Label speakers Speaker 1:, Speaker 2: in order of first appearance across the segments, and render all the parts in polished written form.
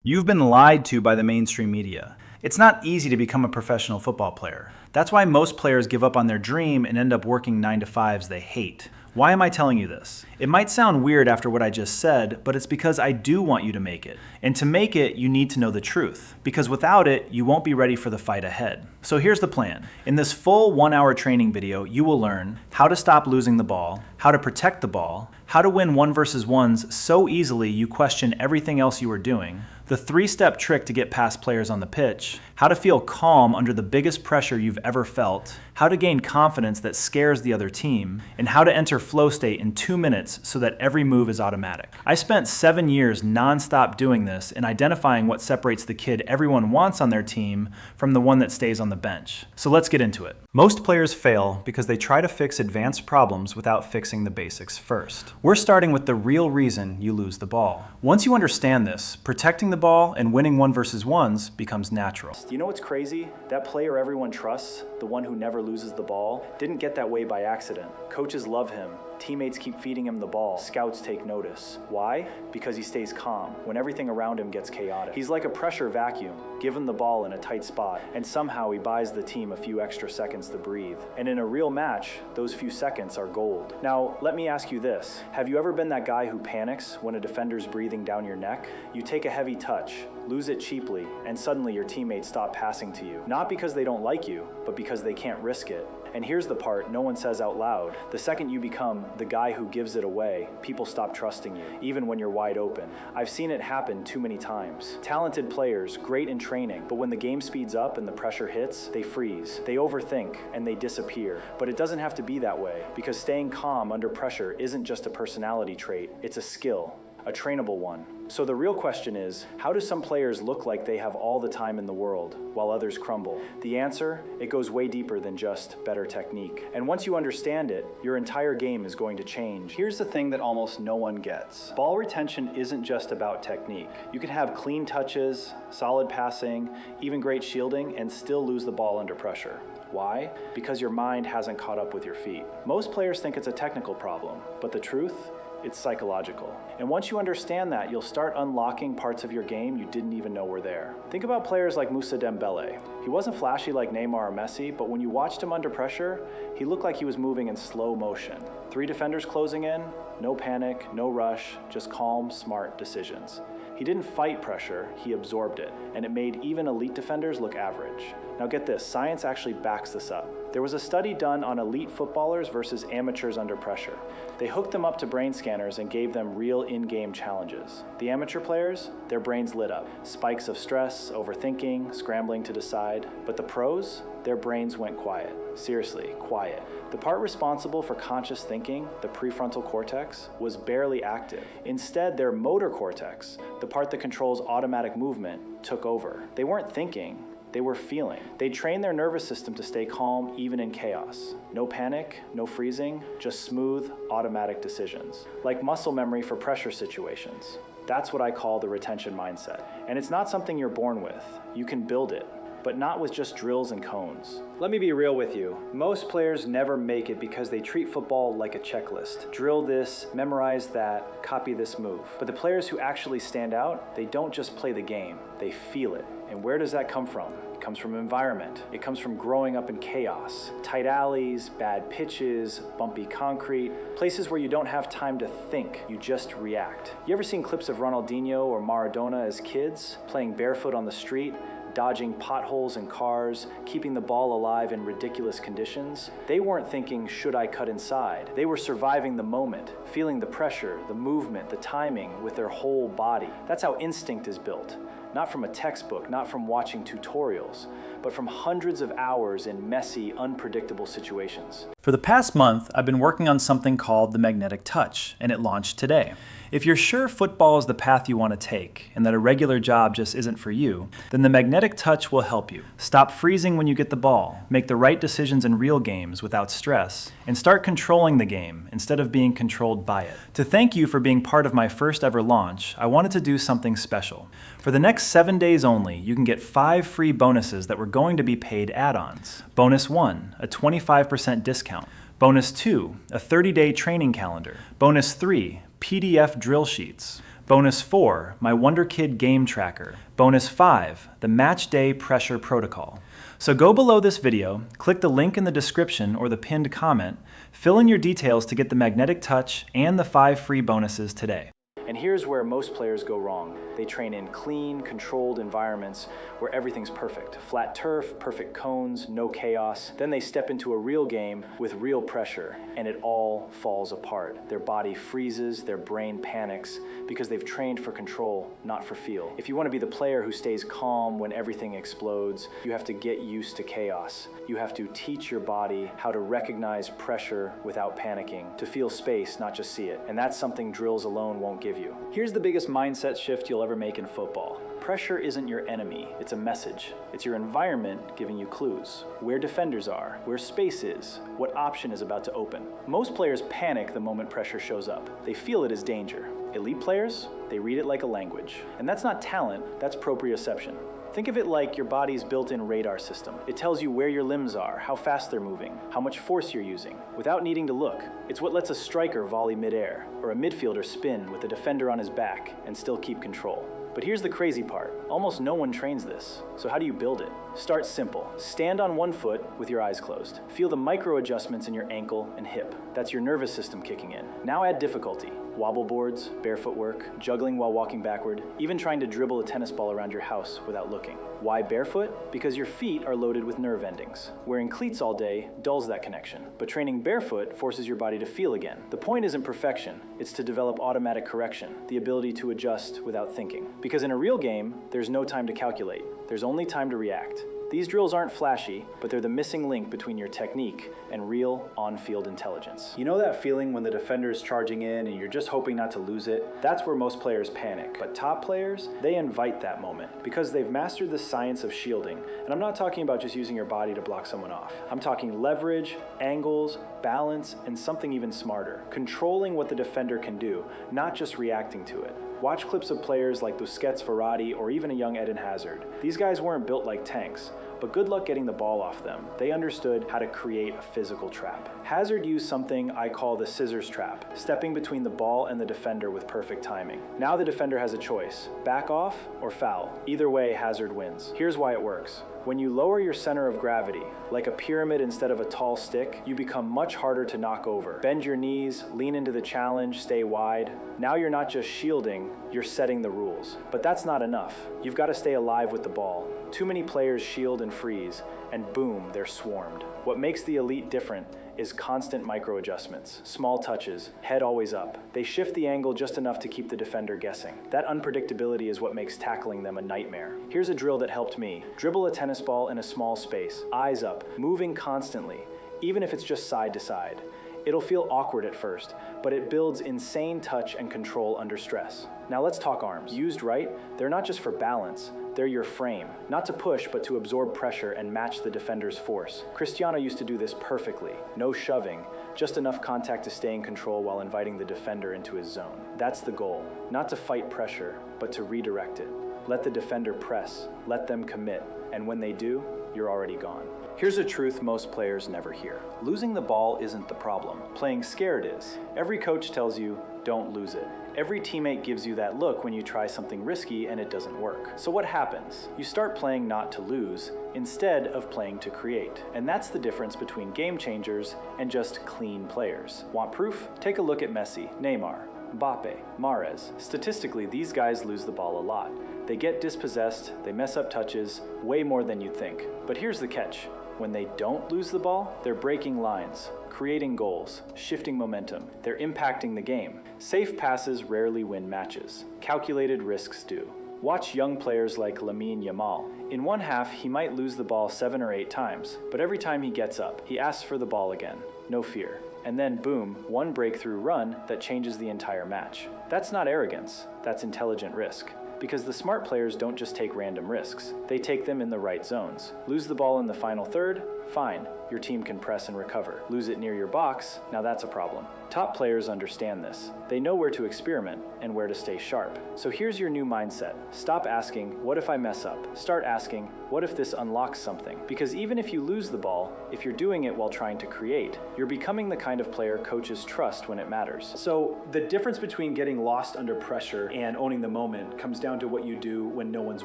Speaker 1: You've been lied to by the mainstream media. It's not easy to become a professional football player. That's why most players give up on their dream and end up working 9-to-5s they hate. Why am I telling you this? It might sound weird after what I just said, but it's because I do want you to make it. And to make it, you need to know the truth. Because without it, you won't be ready for the fight ahead. So here's the plan. In this full 1-hour training video, you will learn how to stop losing the ball, how to protect the ball, how to win 1-versus-1s so easily you question everything else you are doing, the 3-step trick to get past players on the pitch, how to feel calm under the biggest pressure you've ever felt, how to gain confidence that scares the other team, and how to enter flow state in 2 minutes so that every move is automatic. I spent 7 years non-stop doing this and identifying what separates the kid everyone wants on their team from the one that stays on the bench. So let's get into it. Most players fail because they try to fix advanced problems without fixing the basics first. We're starting with the real reason you lose the ball. Once you understand this, protecting the ball and winning 1-versus-1s becomes natural. Do you know what's crazy? That player everyone trusts, the one who never loses the ball, didn't get that way by accident. Coaches love him. Teammates keep feeding him the ball. Scouts take notice. Why? Because he stays calm when everything around him gets chaotic. He's like a pressure vacuum. Give him the ball in a tight spot, and somehow he buys the team a few extra seconds to breathe. And in a real match, those few seconds are gold. Now, let me ask you this. Have you ever been that guy who panics when a defender's breathing down your neck? You take a heavy touch, lose it cheaply, and suddenly your teammates stop passing to you. Not because they don't like you, but because they can't risk it. And here's the part no one says out loud. The second you become the guy who gives it away, people stop trusting you, even when you're wide open. I've seen it happen too many times. Talented players, great in training, but when the game speeds up and the pressure hits, they freeze. They overthink and they disappear. But it doesn't have to be that way, because staying calm under pressure isn't just a personality trait, it's a skill. A trainable one. So the real question is, how do some players look like they have all the time in the world, while others crumble? The answer? It goes way deeper than just better technique. And once you understand it, your entire game is going to change. Here's the thing that almost no one gets. Ball retention isn't just about technique. You can have clean touches, solid passing, even great shielding, and still lose the ball under pressure. Why? Because your mind hasn't caught up with your feet. Most players think it's a technical problem, but the truth? It's psychological. And once you understand that, you'll start unlocking parts of your game you didn't even know were there. Think about players like Moussa Dembele. He wasn't flashy like Neymar or Messi, but when you watched him under pressure, he looked like he was moving in slow motion. 3 defenders closing in, no panic, no rush, just calm, smart decisions. He didn't fight pressure, he absorbed it, and it made even elite defenders look average. Now get this, science actually backs this up. There was a study done on elite footballers versus amateurs under pressure. They hooked them up to brain scanners and gave them real in-game challenges. The amateur players, their brains lit up. Spikes of stress, overthinking, scrambling to decide. But the pros, their brains went quiet. Seriously, quiet. The part responsible for conscious thinking, the prefrontal cortex, was barely active. Instead, their motor cortex, the part that controls automatic movement, took over. They weren't thinking, they were feeling. They trained their nervous system to stay calm even in chaos. No panic, no freezing, just smooth, automatic decisions. Like muscle memory for pressure situations. That's what I call the retention mindset. And it's not something you're born with. You can build it, but not with just drills and cones. Let me be real with you. Most players never make it because they treat football like a checklist. Drill this, memorize that, copy this move. But the players who actually stand out, they don't just play the game, they feel it. And where does that come from? It comes from environment. It comes from growing up in chaos. Tight alleys, bad pitches, bumpy concrete, places where you don't have time to think, you just react. You ever seen clips of Ronaldinho or Maradona as kids, playing barefoot on the street, dodging potholes in cars, keeping the ball alive in ridiculous conditions? They weren't thinking, should I cut inside? They were surviving the moment, feeling the pressure, the movement, the timing with their whole body. That's how instinct is built. Not from a textbook, not from watching tutorials, but from hundreds of hours in messy, unpredictable situations. For the past month, I've been working on something called the magnetic touch, and it launched today. If you're sure football is the path you want to take, and that a regular job just isn't for you, then the magnetic touch will help you. Stop freezing when you get the ball, make the right decisions in real games without stress, and start controlling the game instead of being controlled by it. To thank you for being part of my first ever launch, I wanted to do something special. For the next 7 days only, you can get 5 free bonuses that were going to be paid add-ons. Bonus 1, a 25% discount. Bonus 2, a 30-day training calendar. Bonus 3, PDF drill sheets. Bonus 4, my Wonder Kid game tracker. Bonus 5, the match day pressure protocol. So go below this video, click the link in the description or the pinned comment, fill in your details to get the magnetic touch and the 5 free bonuses today. And here's where most players go wrong. They train in clean, controlled environments where everything's perfect. Flat turf, perfect cones, no chaos. Then they step into a real game with real pressure, and it all falls apart. Their body freezes, their brain panics, because they've trained for control, not for feel. If you want to be the player who stays calm when everything explodes, you have to get used to chaos. You have to teach your body how to recognize pressure without panicking, to feel space, not just see it. And that's something drills alone won't give you. Here's the biggest mindset shift you'll ever make in football. Pressure isn't your enemy, it's a message. It's your environment giving you clues. Where defenders are, where space is, what option is about to open. Most players panic the moment pressure shows up. They feel it as danger. Elite players, they read it like a language. And that's not talent, that's proprioception. Think of it like your body's built-in radar system. It tells you where your limbs are, how fast they're moving, how much force you're using, without needing to look. It's what lets a striker volley midair, or a midfielder spin with a defender on his back and still keep control. But here's the crazy part. Almost no one trains this. So how do you build it? Start simple. Stand on one foot with your eyes closed. Feel the micro adjustments in your ankle and hip. That's your nervous system kicking in. Now add difficulty. Wobble boards, barefoot work, juggling while walking backward, even trying to dribble a tennis ball around your house without looking. Why barefoot? Because your feet are loaded with nerve endings. Wearing cleats all day dulls that connection, but training barefoot forces your body to feel again. The point isn't perfection, it's to develop automatic correction, the ability to adjust without thinking. Because in a real game, there's no time to calculate, there's only time to react. These drills aren't flashy, but they're the missing link between your technique and real on-field intelligence. You know that feeling when the defender is charging in and you're just hoping not to lose it? That's where most players panic. But top players, they invite that moment because they've mastered the science of shielding. And I'm not talking about just using your body to block someone off. I'm talking leverage, angles, balance, and something even smarter. Controlling what the defender can do, not just reacting to it. Watch clips of players like Busquets, Verratti, or even a young Eden Hazard. These guys weren't built like tanks, but good luck getting the ball off them. They understood how to create a physical trap. Hazard used something I call the scissors trap, stepping between the ball and the defender with perfect timing. Now the defender has a choice, back off or foul. Either way, Hazard wins. Here's why it works. When you lower your center of gravity, like a pyramid instead of a tall stick, you become much harder to knock over. Bend your knees, lean into the challenge, stay wide. Now you're not just shielding, you're setting the rules. But that's not enough. You've got to stay alive with the ball. Too many players shield and freeze, and boom, they're swarmed. What makes the elite different is constant micro adjustments, small touches, head always up. They shift the angle just enough to keep the defender guessing. That unpredictability is what makes tackling them a nightmare. Here's a drill that helped me. Dribble a tennis ball in a small space, eyes up, moving constantly, even if it's just side to side. It'll feel awkward at first, but it builds insane touch and control under stress. Now let's talk arms. Used right, they're not just for balance, they're your frame. Not to push, but to absorb pressure and match the defender's force. Cristiano used to do this perfectly. No shoving, just enough contact to stay in control while inviting the defender into his zone. That's the goal. Not to fight pressure, but to redirect it. Let the defender press, let them commit, and when they do, you're already gone. Here's a truth most players never hear. Losing the ball isn't the problem. Playing scared is. Every coach tells you, don't lose it. Every teammate gives you that look when you try something risky and it doesn't work. So what happens? You start playing not to lose, instead of playing to create. And that's the difference between game changers and just clean players. Want proof? Take a look at Messi, Neymar, Mbappe, Mahrez. Statistically, these guys lose the ball a lot. They get dispossessed, they mess up touches, way more than you'd think. But here's the catch. When they don't lose the ball, they're breaking lines, creating goals, shifting momentum. They're impacting the game. Safe passes rarely win matches. Calculated risks do. Watch young players like Lamine Yamal. In one half, he might lose the ball 7 or 8 times, but every time he gets up, he asks for the ball again. No fear. And then boom, one breakthrough run that changes the entire match. That's not arrogance, that's intelligent risk. Because the smart players don't just take random risks, they take them in the right zones. Lose the ball in the final third, Fine, your team can press and recover. Lose it near your box, now that's a problem. Top players understand this. They know where to experiment and where to stay sharp. So here's your new mindset. Stop asking, what if I mess up? Start asking, what if this unlocks something? Because even if you lose the ball, if you're doing it while trying to create, you're becoming the kind of player coaches trust when it matters. So the difference between getting lost under pressure and owning the moment comes down to what you do when no one's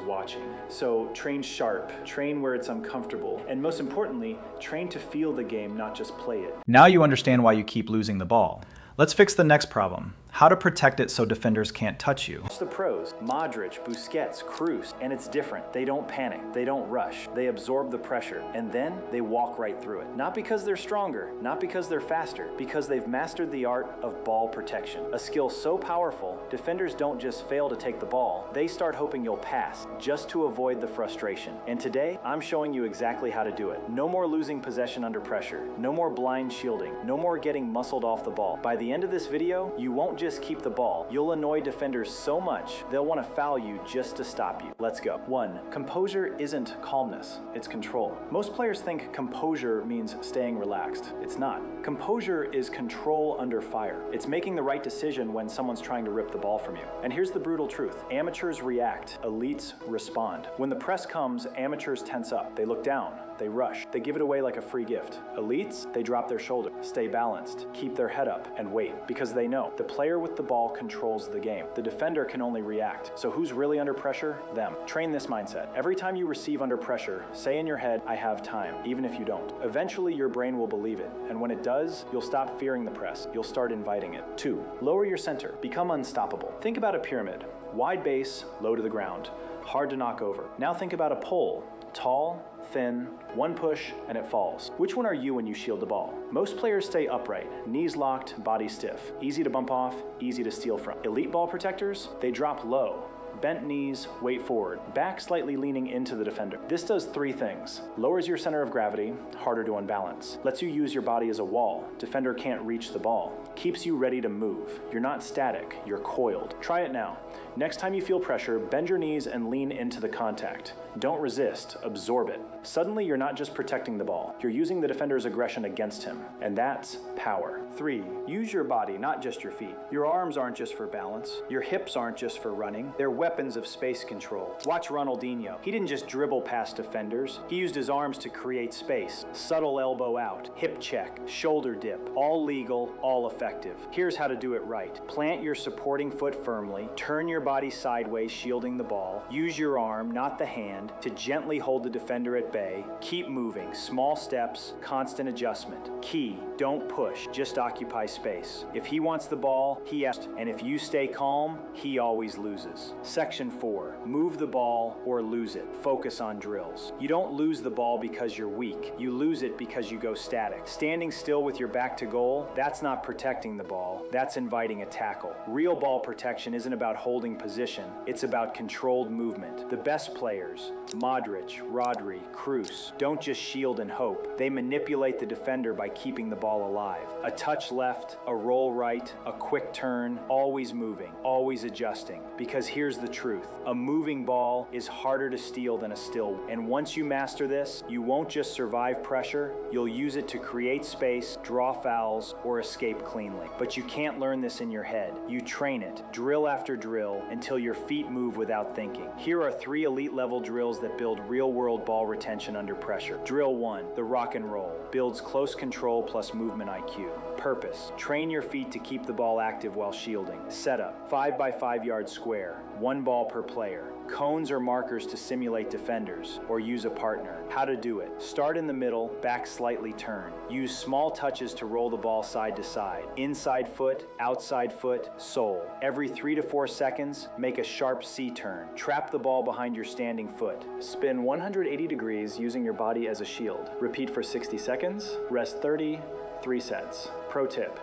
Speaker 1: watching. So train sharp, train where it's uncomfortable, and most importantly, train to feel the game, not just play it. Now you understand why you keep losing the ball. Let's fix the next problem. How to protect it so defenders can't touch you. Watch the pros, Modric, Busquets, Cruz, and it's different. They don't panic, they don't rush, they absorb the pressure, and then they walk right through it. Not because they're stronger, not because they're faster, because they've mastered the art of ball protection. A skill so powerful, defenders don't just fail to take the ball, they start hoping you'll pass, just to avoid the frustration. And today, I'm showing you exactly how to do it. No more losing possession under pressure, no more blind shielding, no more getting muscled off the ball. By the end of this video, you won't just keep the ball. You'll annoy defenders so much, they'll want to foul you just to stop you. Let's go. 1. Composure isn't calmness, it's control. Most players think composure means staying relaxed. It's not. Composure is control under fire. It's making the right decision when someone's trying to rip the ball from you. And here's the brutal truth. Amateurs react, elites respond. When the press comes, amateurs tense up. They look down. They rush. They give it away like a free gift. Elites, they drop their shoulder, stay balanced, keep their head up, and wait, because they know the player with the ball controls the game. The defender can only react. So who's really under pressure? Them. Train this mindset. Every time you receive under pressure, say in your head, I have time, even if you don't. Eventually, your brain will believe it, and when it does, you'll stop fearing the press. You'll start inviting it. 2. Lower your center. Become unstoppable. Think about a pyramid. Wide base, low to the ground. Hard to knock over. Now think about a pole. Tall, thin, one push, and it falls. Which one are you when you shield the ball? Most players stay upright, knees locked, body stiff. Easy to bump off, easy to steal from. Elite ball protectors, they drop low. Bent knees, weight forward, back slightly leaning into the defender. This does 3 things. Lowers your center of gravity, harder to unbalance. Lets you use your body as a wall. Defender can't reach the ball. Keeps you ready to move. You're not static, you're coiled. Try it now. Next time you feel pressure, bend your knees and lean into the contact. Don't resist, absorb it. Suddenly you're not just protecting the ball, you're using the defender's aggression against him, and that's power. 3. Use your body, not just your feet. Your arms aren't just for balance, your hips aren't just for running, they're weapons of space control. Watch Ronaldinho. He didn't just dribble past defenders, he used his arms to create space. Subtle elbow out, hip check, shoulder dip, all legal, all effective. Here's how to do it right. Plant your supporting foot firmly, turn your body sideways, shielding the ball. Use your arm, not the hand, to gently hold the defender at bay. Keep moving, small steps, constant adjustment. Key, don't push, just occupy space. If he wants the ball, he asks, and if you stay calm, he always loses. Section 4, move the ball or lose it. Focus on drills. You don't lose the ball because you're weak. You lose it because you go static. Standing still with your back to goal, that's not protecting the ball, that's inviting a tackle. Real ball protection isn't about holding position, it's about controlled movement. The best players, Modric, Rodri, Cruz, don't just shield and hope. They manipulate the defender by keeping the ball alive. A touch left, a roll right, a quick turn, always moving, always adjusting. Because here's the truth, a moving ball is harder to steal than a still one. And once you master this, you won't just survive pressure, you'll use it to create space, draw fouls, or escape cleanly. But you can't learn this in your head. You train it, drill after drill, until your feet move without thinking. Here are 3 elite level drills that build real-world ball retention under pressure. Drill 1, the rock and roll, builds close control plus movement IQ. Purpose, train your feet to keep the ball active while shielding. Setup, 5 by 5 yard square, 1 ball per player. Cones or markers to simulate defenders, or use a partner. How to do it. Start in the middle, back slightly turn. Use small touches to roll the ball side to side. Inside foot, outside foot, sole. Every 3 to 4 seconds, make a sharp C turn. Trap the ball behind your standing foot. Spin 180 degrees using your body as a shield. Repeat for 60 seconds, rest 30, 3 sets. Pro tip.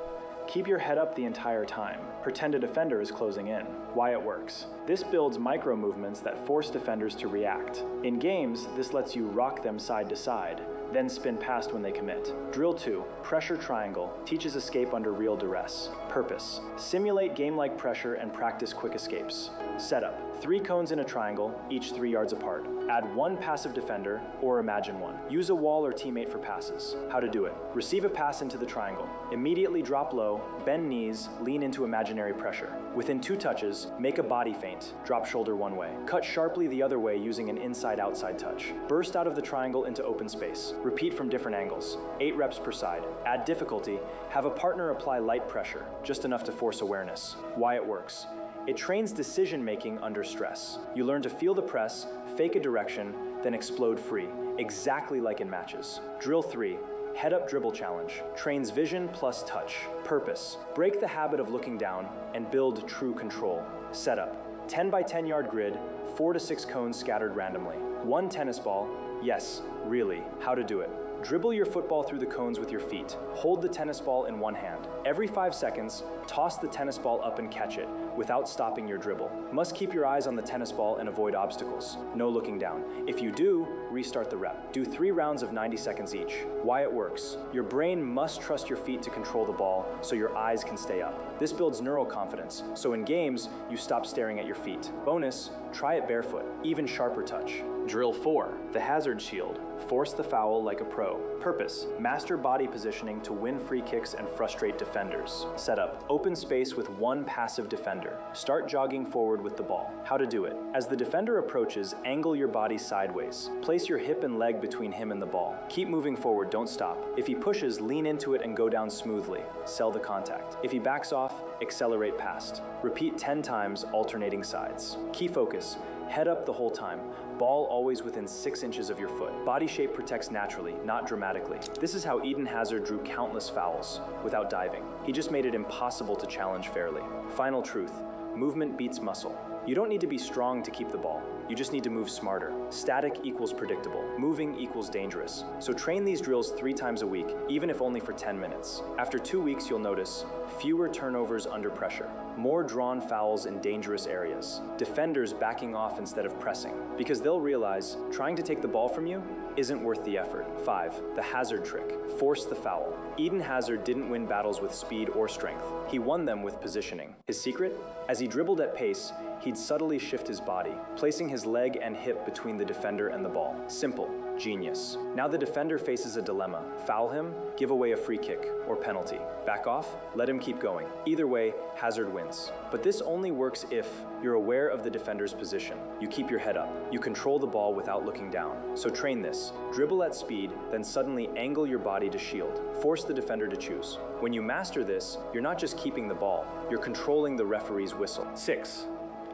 Speaker 1: Keep your head up the entire time. Pretend a defender is closing in. Why it works. This builds micro movements that force defenders to react. In games, this lets you rock them side to side, then spin past when they commit. Drill 2, pressure triangle, teaches escape under real duress. Purpose, simulate game-like pressure and practice quick escapes. Setup, 3 cones in a triangle, each 3 yards apart. Add 1 passive defender, or imagine one. Use a wall or teammate for passes. How to do it. Receive a pass into the triangle. Immediately drop low, bend knees, lean into imaginary pressure. Within 2 touches, make a body feint, drop shoulder one way. Cut sharply the other way using an inside-outside touch. Burst out of the triangle into open space. Repeat from different angles. 8 reps per side. Add difficulty, have a partner apply light pressure, just enough to force awareness. Why it works. It trains decision-making under stress. You learn to feel the press, fake a direction, then explode free, exactly like in matches. Drill 3, head-up dribble challenge, trains vision plus touch. Purpose, break the habit of looking down and build true control. Setup, 10 by 10 yard grid, 4 to 6 cones scattered randomly. 1 tennis ball, yes, really, how to do it. Dribble your football through the cones with your feet. Hold the tennis ball in one hand. Every 5 seconds, toss the tennis ball up and catch it, without stopping your dribble. Must keep your eyes on the tennis ball and avoid obstacles. No looking down. If you do, restart the rep. Do 3 rounds of 90 seconds each. Why it works. Your brain must trust your feet to control the ball, so your eyes can stay up. This builds neural confidence, so in games, you stop staring at your feet. Bonus, try it barefoot, even sharper touch. Drill 4, the hazard shield. Force the foul like a pro. Purpose, master body positioning to win free kicks and frustrate defenders. Setup, open space with 1 passive defender. Start jogging forward with the ball. How to do it. As the defender approaches, angle your body sideways. Place your hip and leg between him and the ball. Keep moving forward, don't stop. If he pushes, lean into it and go down smoothly. Sell the contact. If he backs off, accelerate past. Repeat 10 times, alternating sides. Key focus, head up the whole time. Ball always within 6 inches of your foot. Body shape protects naturally, not dramatically. This is how Eden Hazard drew countless fouls without diving. He just made it impossible to challenge fairly. Final truth, movement beats muscle. You don't need to be strong to keep the ball. You just need to move smarter. Static equals predictable. Moving equals dangerous. So train these drills 3 times a week, even if only for 10 minutes. After 2 weeks, you'll notice fewer turnovers under pressure, more drawn fouls in dangerous areas, defenders backing off instead of pressing, because they'll realize trying to take the ball from you isn't worth the effort. 5, the hazard trick. Force the foul. Eden Hazard didn't win battles with speed or strength. He won them with positioning. His secret? As he dribbled at pace, he'd subtly shift his body, placing his leg and hip between the defender and the ball. Simple, genius. Now the defender faces a dilemma. Foul him, give away a free kick or penalty. Back off, let him keep going. Either way, Hazard wins. But this only works if you're aware of the defender's position. You keep your head up. You control the ball without looking down. So train this. Dribble at speed, then suddenly angle your body to shield. Force the defender to choose. When you master this, you're not just keeping the ball, you're controlling the referee's whistle. 6.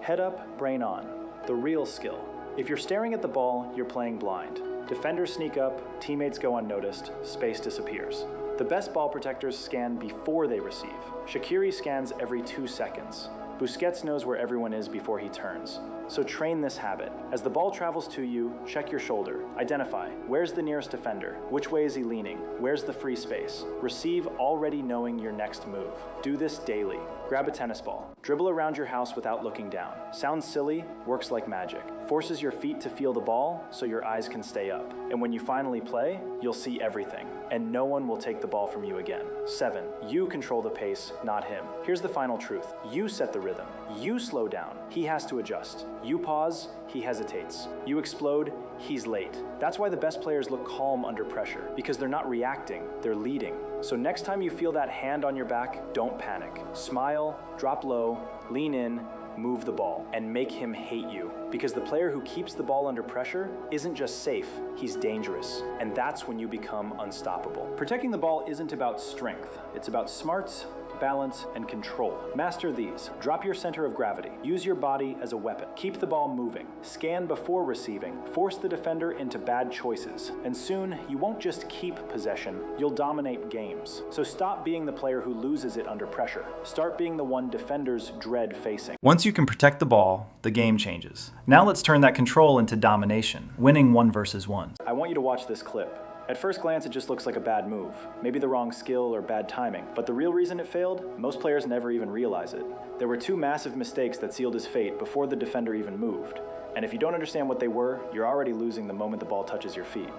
Speaker 1: Head up, brain on. The real skill. If you're staring at the ball, you're playing blind. Defenders sneak up, teammates go unnoticed, space disappears. The best ball protectors scan before they receive. Shaqiri scans every 2 seconds. Busquets knows where everyone is before he turns. So train this habit. As the ball travels to you, check your shoulder. Identify, where's the nearest defender? Which way is he leaning? Where's the free space? Receive already knowing your next move. Do this daily. Grab a tennis ball. Dribble around your house without looking down. Sounds silly, works like magic. Forces your feet to feel the ball so your eyes can stay up. And when you finally play, you'll see everything. And no one will take the ball from you again. 7. You control the pace, not him. Here's the final truth. You set the rhythm. You slow down. He has to adjust. You pause, he hesitates. You explode, he's late. That's why the best players look calm under pressure, because they're not reacting, they're leading. So next time you feel that hand on your back, don't panic. Smile, drop low, lean in, move the ball, and make him hate you. Because the player who keeps the ball under pressure isn't just safe, he's dangerous. And that's when you become unstoppable. Protecting the ball isn't about strength, it's about smarts, balance, and control. Master these. Drop your center of gravity. Use your body as a weapon. Keep the ball moving. Scan before receiving. Force the defender into bad choices. And soon, you won't just keep possession, you'll dominate games. So stop being the player who loses it under pressure. Start being the one defenders dread facing. Once you can protect the ball, the game changes. Now let's turn that control into domination, winning 1 versus 1. I want you to watch this clip. At first glance, it just looks like a bad move, maybe the wrong skill or bad timing. But the real reason it failed? Most players never even realize it. There were 2 massive mistakes that sealed his fate before the defender even moved. And if you don't understand what they were, you're already losing the moment the ball touches your feet.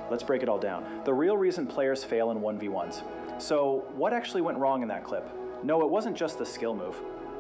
Speaker 1: Let's break it all down. The real reason players fail in 1v1s. So, what actually went wrong in that clip? No, it wasn't just the skill move.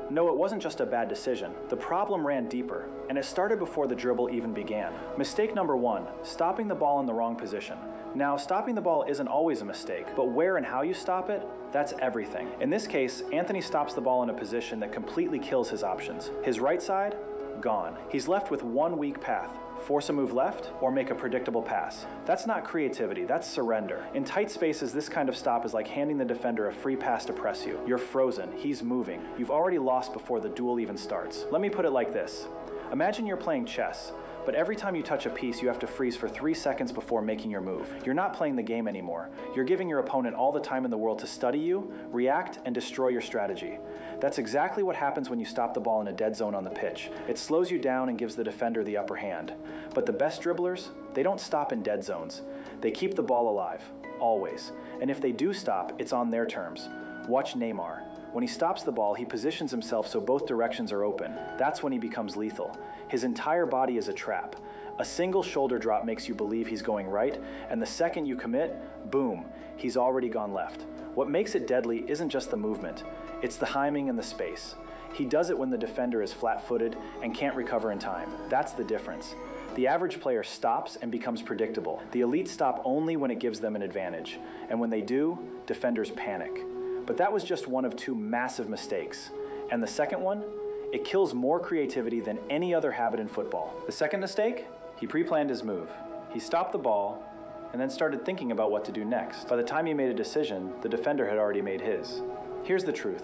Speaker 1: No, it wasn't just a bad decision. The problem ran deeper, and it started before the dribble even began. Mistake number 1, stopping the ball in the wrong position. Now, stopping the ball isn't always a mistake, but where and how you stop it, that's everything. In this case, Anthony stops the ball in a position that completely kills his options. His right side, gone. He's left with one weak path: force a move left or make a predictable pass. That's not creativity, that's surrender. In tight spaces, this kind of stop is like handing the defender a free pass to press you. You're frozen, he's moving. You've already lost before the duel even starts. Let me put it like this. Imagine you're playing chess, but every time you touch a piece, you have to freeze for 3 seconds before making your move. You're not playing the game anymore. You're giving your opponent all the time in the world to study you, react, and destroy your strategy. That's exactly what happens when you stop the ball in a dead zone on the pitch. It slows you down and gives the defender the upper hand. But the best dribblers, they don't stop in dead zones. They keep the ball alive, always. And if they do stop, it's on their terms. Watch Neymar. When he stops the ball, he positions himself so both directions are open. That's when he becomes lethal. His entire body is a trap. A single shoulder drop makes you believe he's going right, and the second you commit, boom, he's already gone left. What makes it deadly isn't just the movement, it's the timing and the space. He does it when the defender is flat-footed and can't recover in time. That's the difference. The average player stops and becomes predictable. The elite stop only when it gives them an advantage. And when they do, defenders panic. But that was just one of 2 massive mistakes. And the second one? It kills more creativity than any other habit in football. The second mistake? He pre-planned his move. He stopped the ball and then started thinking about what to do next. By the time he made a decision, the defender had already made his. Here's the truth.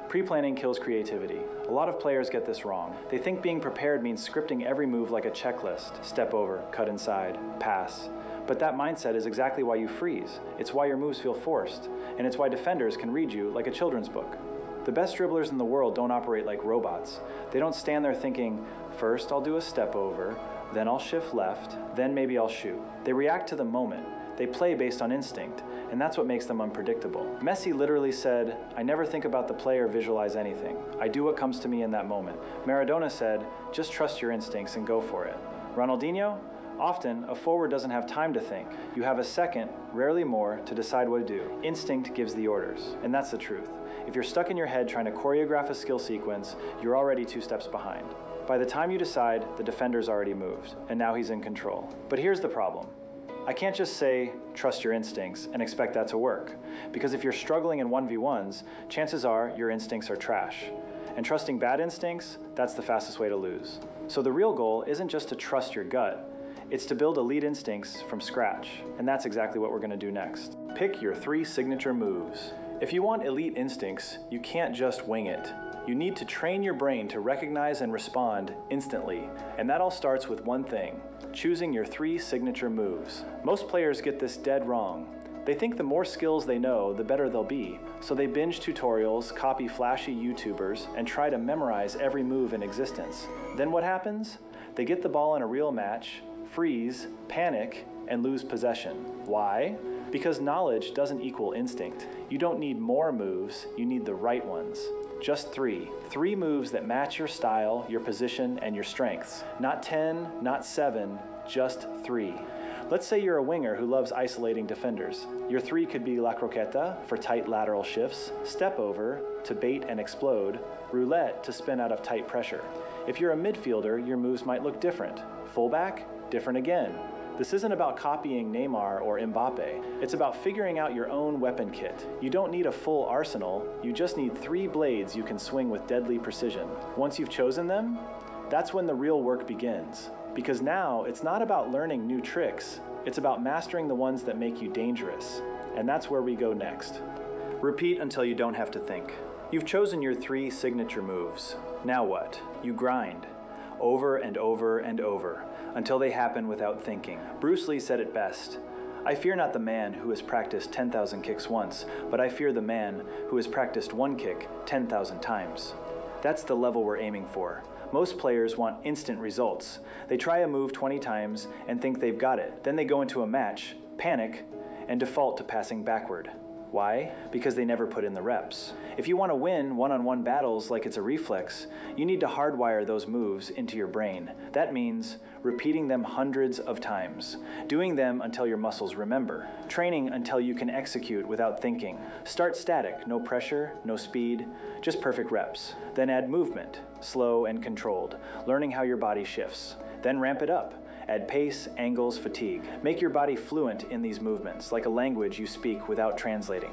Speaker 1: Pre-planning kills creativity. A lot of players get this wrong. They think being prepared means scripting every move like a checklist. Step over, cut inside, pass. But that mindset is exactly why you freeze. It's why your moves feel forced. And it's why defenders can read you like a children's book. The best dribblers in the world don't operate like robots. They don't stand there thinking, first I'll do a step over, then I'll shift left, then maybe I'll shoot. They react to the moment. They play based on instinct, and that's what makes them unpredictable. Messi literally said, I never think about the play or visualize anything. I do what comes to me in that moment. Maradona said, just trust your instincts and go for it. Ronaldinho? Often, a forward doesn't have time to think. You have a second, rarely more, to decide what to do. Instinct gives the orders, and that's the truth. If you're stuck in your head trying to choreograph a skill sequence, you're already 2 steps behind. By the time you decide, the defender's already moved, and now he's in control. But here's the problem. I can't just say, trust your instincts, and expect that to work. Because if you're struggling in 1v1s, chances are your instincts are trash. And trusting bad instincts, that's the fastest way to lose. So the real goal isn't just to trust your gut, it's to build elite instincts from scratch. And that's exactly what we're going to do next. Pick your 3 signature moves. If you want elite instincts, you can't just wing it. You need to train your brain to recognize and respond instantly. And that all starts with one thing: choosing your 3 signature moves. Most players get this dead wrong. They think the more skills they know, the better they'll be. So they binge tutorials, copy flashy YouTubers, and try to memorize every move in existence. Then what happens? They get the ball in a real match, freeze, panic, and lose possession. Why? Because knowledge doesn't equal instinct. You don't need more moves, you need the right ones. Just 3. 3 moves that match your style, your position, and your strengths. Not 10, not 7, just 3. Let's say you're a winger who loves isolating defenders. Your 3 could be La Croqueta for tight lateral shifts, step over to bait and explode, roulette to spin out of tight pressure. If you're a midfielder, your moves might look different. Fullback, different again. This isn't about copying Neymar or Mbappe. It's about figuring out your own weapon kit. You don't need a full arsenal, you just need 3 blades you can swing with deadly precision. Once you've chosen them, that's when the real work begins. Because now, it's not about learning new tricks, it's about mastering the ones that make you dangerous. And that's where we go next. Repeat until you don't have to think. You've chosen your 3 signature moves. Now what? You grind. Over and over and over, until they happen without thinking. Bruce Lee said it best: I fear not the man who has practiced 10,000 kicks once, but I fear the man who has practiced 1 kick 10,000 times. That's the level we're aiming for. Most players want instant results. They try a move 20 times and think they've got it. Then they go into a match, panic, and default to passing backward. Why? Because they never put in the reps. If you want to win one-on-one battles like it's a reflex, you need to hardwire those moves into your brain. That means repeating them hundreds of times, doing them until your muscles remember, training until you can execute without thinking. Start static, no pressure, no speed, just perfect reps. Then add movement, slow and controlled, learning how your body shifts. Then ramp it up. Add pace, angles, fatigue. Make your body fluent in these movements, like a language you speak without translating.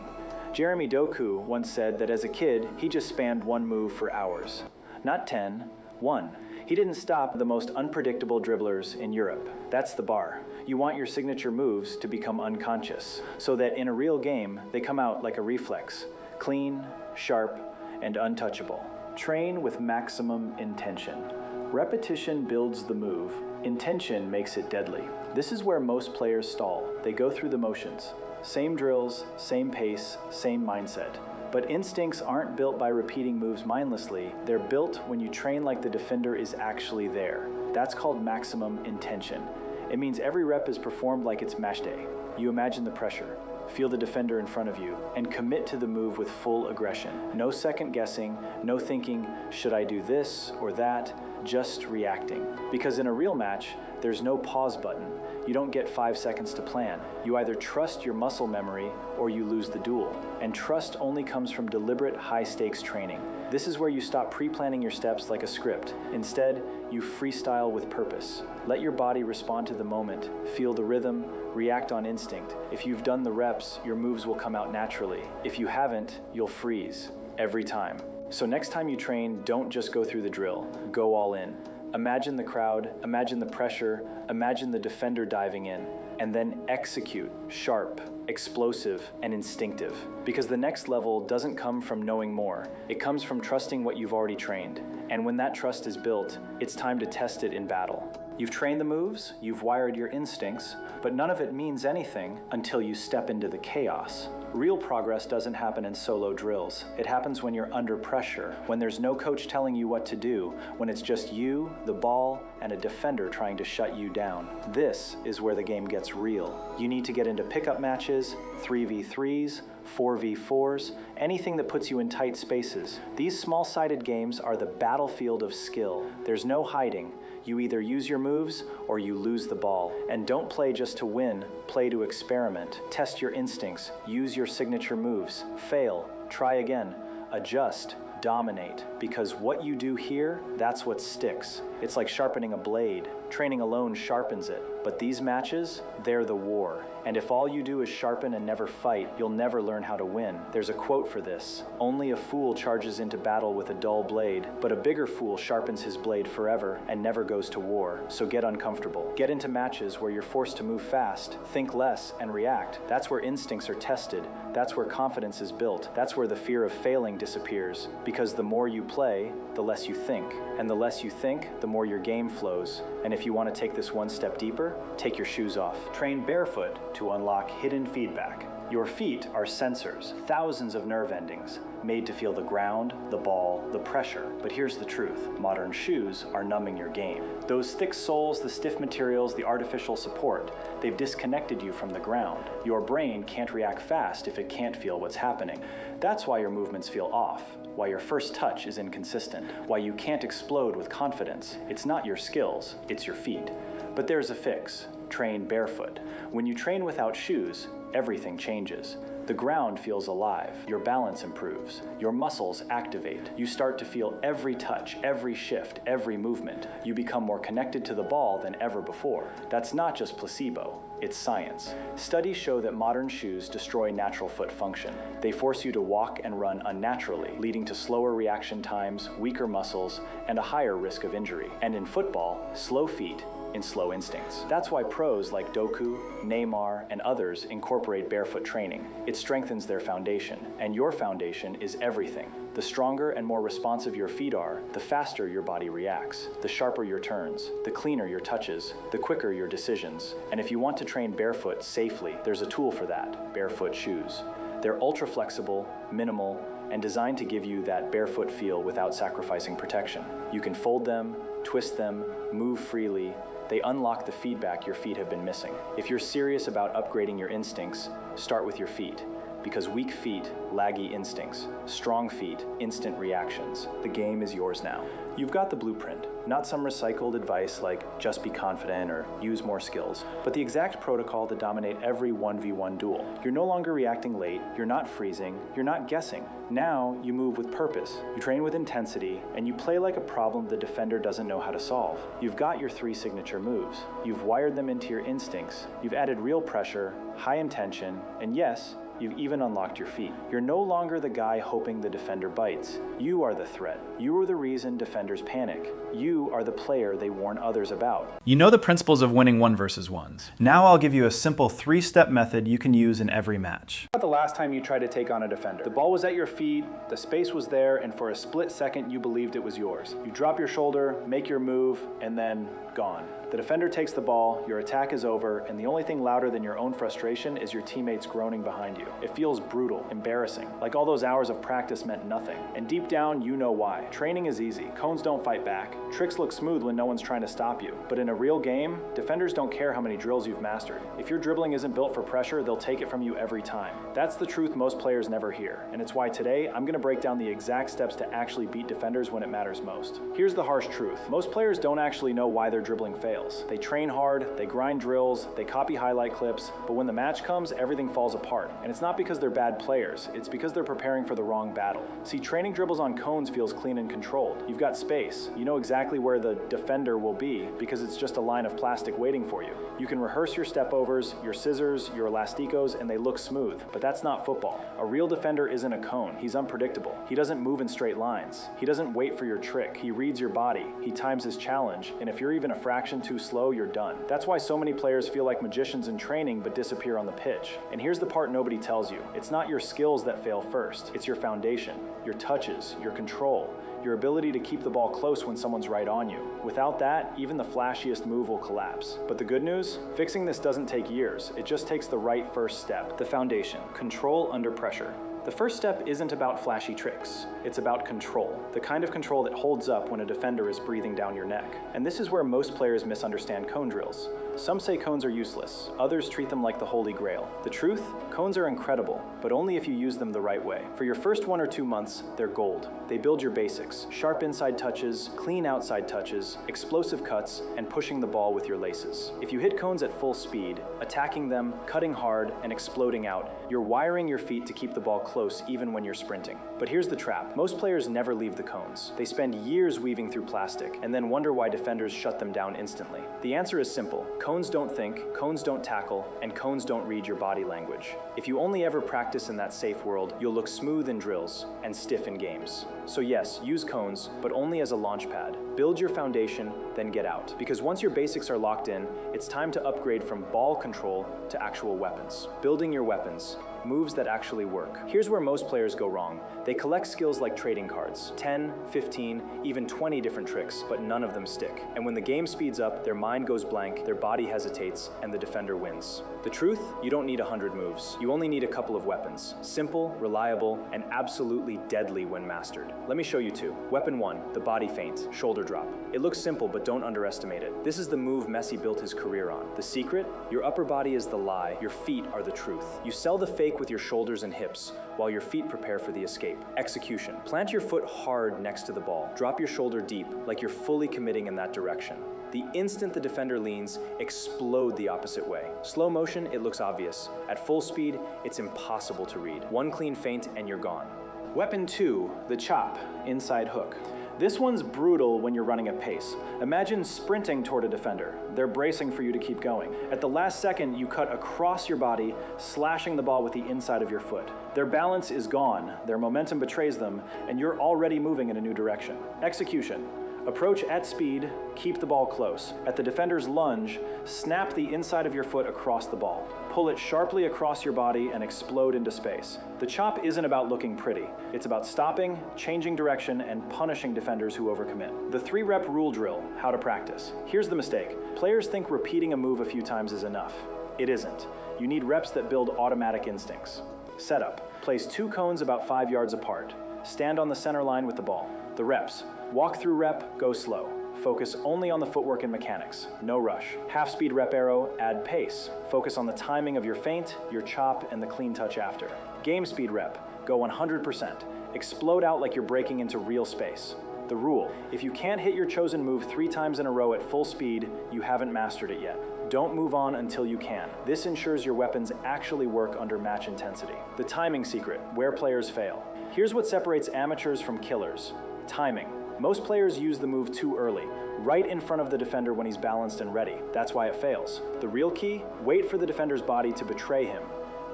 Speaker 1: Jeremy Doku once said that as a kid, he just spanned one move for hours. Not 10, one. He didn't stop the most unpredictable dribblers in Europe. That's the bar. You want your signature moves to become unconscious, so that in a real game, they come out like a reflex, clean, sharp, and untouchable. Train with maximum intention. Repetition builds the move. Intention makes it deadly. This is where most players stall. They go through the motions. Same drills, same pace, same mindset. But instincts aren't built by repeating moves mindlessly. They're built when you train like the defender is actually there. That's called maximum intention. It means every rep is performed like it's match day. You imagine the pressure, feel the defender in front of you, and commit to the move with full aggression. No second guessing, no thinking, should I do this or that? Just reacting. Because in a real match, there's no pause button. You don't get 5 seconds to plan. You either trust your muscle memory or you lose the duel. And trust only comes from deliberate, high-stakes training. This is where you stop pre-planning your steps like a script. Instead, you freestyle with purpose. Let your body respond to the moment, feel the rhythm, react on instinct. If you've done the reps, your moves will come out naturally. If you haven't, you'll freeze, every time. So next time you train, don't just go through the drill, go all in. Imagine the crowd, imagine the pressure, imagine the defender diving in, and then execute, sharp, explosive, and instinctive. Because the next level doesn't come from knowing more, it comes from trusting what you've already trained. And when that trust is built, it's time to test it in battle. You've trained the moves, you've wired your instincts, but none of it means anything until you step into the chaos. Real progress doesn't happen in solo drills. It happens when you're under pressure, when there's no coach telling you what to do, when it's just you, the ball, and a defender trying to shut you down. This is where the game gets real. You need to get into pickup matches, 3v3s, 4v4s, anything that puts you in tight spaces. These small-sided games are the battlefield of skill. There's no hiding. You either use your moves or you lose the ball. And don't play just to win, play to experiment. Test your instincts, use your signature moves, fail, try again, adjust, dominate. Because what you do here, that's what sticks. It's like sharpening a blade. Training alone sharpens it. But these matches, they're the war. And if all you do is sharpen and never fight, you'll never learn how to win. There's a quote for this. Only a fool charges into battle with a dull blade, but a bigger fool sharpens his blade forever and never goes to war. So get uncomfortable. Get into matches where you're forced to move fast, think less, and react. That's where instincts are tested. That's where confidence is built. That's where the fear of failing disappears. Because the more you play, the less you think. And the less you think, the more your game flows. And if you want to take this one step deeper, take your shoes off. Train barefoot to unlock hidden feedback. Your feet are sensors, thousands of nerve endings, made to feel the ground, the ball, the pressure. But here's the truth. Modern shoes are numbing your game. Those thick soles, the stiff materials, the artificial support, they've disconnected you from the ground. Your brain can't react fast if it can't feel what's happening. That's why your movements feel off, why your first touch is inconsistent, why you can't explode with confidence. It's not your skills, it's your feet. But there's a fix. Train barefoot. When you train without shoes, everything changes. The ground feels alive. Your balance improves. Your muscles activate. You start to feel every touch, every shift, every movement. You become more connected to the ball than ever before. That's not just placebo. It's science. Studies show that modern shoes destroy natural foot function. They force you to walk and run unnaturally, leading to slower reaction times, weaker muscles, and a higher risk of injury. And in football, slow feet in slow instincts. That's why pros like Doku, Neymar, and others incorporate barefoot training. It strengthens their foundation, and your foundation is everything. The stronger and more responsive your feet are, the faster your body reacts, the sharper your turns, the cleaner your touches, the quicker your decisions. And if you want to train barefoot safely, there's a tool for that: barefoot shoes. They're ultra flexible, minimal, and designed to give you that barefoot feel without sacrificing protection. You can fold them, twist them, move freely. They unlock the feedback your feet have been missing. If you're serious about upgrading your instincts, start with your feet. Because weak feet, laggy instincts. Strong feet, instant reactions. The game is yours now. You've got the blueprint, not some recycled advice like just be confident or use more skills, but the exact protocol to dominate every 1v1 duel. You're no longer reacting late, you're not freezing, you're not guessing. Now you move with purpose, you train with intensity, and you play like a problem the defender doesn't know how to solve. You've got your 3 signature moves. You've wired them into your instincts. You've added real pressure, high intention, and yes, you've even unlocked your feet. You're no longer the guy hoping the defender bites. You are the threat. You are the reason defenders panic. You are the player they warn others about. You know the principles of winning 1 versus 1s. Now I'll give you a simple 3-step method you can use in every match. About the last time you tried to take on a defender. The ball was at your feet, the space was there, and for a split second you believed it was yours. You drop your shoulder, make your move, and then gone. The defender takes the ball, your attack is over, and the only thing louder than your own frustration is your teammates groaning behind you. It feels brutal, embarrassing, like all those hours of practice meant nothing. And deep down, you know why. Training is easy. Cones don't fight back. Tricks look smooth when no one's trying to stop you. But in a real game, defenders don't care how many drills you've mastered. If your dribbling isn't built for pressure, they'll take it from you every time. That's the truth most players never hear. And it's why today, I'm gonna break down the exact steps to actually beat defenders when it matters most. Here's the harsh truth. Most players don't actually know why their dribbling fails. They train hard, they grind drills, they copy highlight clips, but when the match comes, everything falls apart. And it's not because they're bad players, it's because they're preparing for the wrong battle. See, training dribbles on cones feels clean and controlled. You've got space. You know exactly where the defender will be because it's just a line of plastic waiting for you. You can rehearse your step-overs, your scissors, your elasticos, and they look smooth. But that's not football. A real defender isn't a cone. He's unpredictable. He doesn't move in straight lines. He doesn't wait for your trick. He reads your body. He times his challenge, and if you're even a fraction too slow, you're done. That's why so many players feel like magicians in training but disappear on the pitch. And here's the part nobody tells you. It's not your skills that fail first. It's your foundation, your touches, your control, your ability to keep the ball close when someone's right on you. Without that, even the flashiest move will collapse. But the good news? Fixing this doesn't take years. It just takes the right first step. The foundation, control under pressure. The first step isn't about flashy tricks. It's about control, the kind of control that holds up when a defender is breathing down your neck. And this is where most players misunderstand cone drills. Some say cones are useless. Others treat them like the holy grail. The truth? Cones are incredible, but only if you use them the right way. For your first 1 or 2 months, they're gold. They build your basics: sharp inside touches, clean outside touches, explosive cuts, and pushing the ball with your laces. If you hit cones at full speed, attacking them, cutting hard, and exploding out, you're wiring your feet to keep the ball close even when you're sprinting. But here's the trap. Most players never leave the cones. They spend years weaving through plastic and then wonder why defenders shut them down instantly. The answer is simple. Cones don't think, cones don't tackle, and cones don't read your body language. If you only ever practice in that safe world, you'll look smooth in drills and stiff in games. So yes, use cones, but only as a launch pad. Build your foundation, then get out. Because once your basics are locked in, it's time to upgrade from ball control to actual weapons. Building your weapons. Moves that actually work. Here's where most players go wrong. They collect skills like trading cards. 10, 15, even 20 different tricks, but none of them stick. And when the game speeds up, their mind goes blank, their body hesitates, and the defender wins. The truth? You don't need 100 moves. You only need a couple of weapons. Simple, reliable, and absolutely deadly when mastered. Let me show you 2. Weapon 1, the body feint, shoulder drop. It looks simple, but don't underestimate it. This is the move Messi built his career on. The secret? Your upper body is the lie, your feet are the truth. You sell the fake with your shoulders and hips, while your feet prepare for the escape. Execution. Plant your foot hard next to the ball. Drop your shoulder deep, like you're fully committing in that direction. The instant the defender leans, explode the opposite way. Slow motion, it looks obvious. At full speed, it's impossible to read. One clean feint and you're gone. Weapon 2, the chop, inside hook. This one's brutal when you're running at pace. Imagine sprinting toward a defender. They're bracing for you to keep going. At the last second, you cut across your body, slashing the ball with the inside of your foot. Their balance is gone, their momentum betrays them, and you're already moving in a new direction. Execution. Approach at speed, keep the ball close. At the defender's lunge, snap the inside of your foot across the ball. Pull it sharply across your body and explode into space. The chop isn't about looking pretty. It's about stopping, changing direction, and punishing defenders who overcommit. The 3-rep rule drill, how to practice. Here's the mistake. Players think repeating a move a few times is enough. It isn't. You need reps that build automatic instincts. Setup. Place 2 cones about 5 yards apart. Stand on the center line with the ball. The reps. Walk through rep, go slow. Focus only on the footwork and mechanics, no rush. Half-speed rep arrow, add pace. Focus on the timing of your feint, your chop, and the clean touch after. Game speed rep, go 100%. Explode out like you're breaking into real space. The rule: if you can't hit your chosen move 3 times in a row at full speed, you haven't mastered it yet. Don't move on until you can. This ensures your weapons actually work under match intensity. The timing secret, where players fail. Here's what separates amateurs from killers. Timing. Most players use the move too early, right in front of the defender when he's balanced and ready. That's why it fails. The real key? Wait for the defender's body to betray him.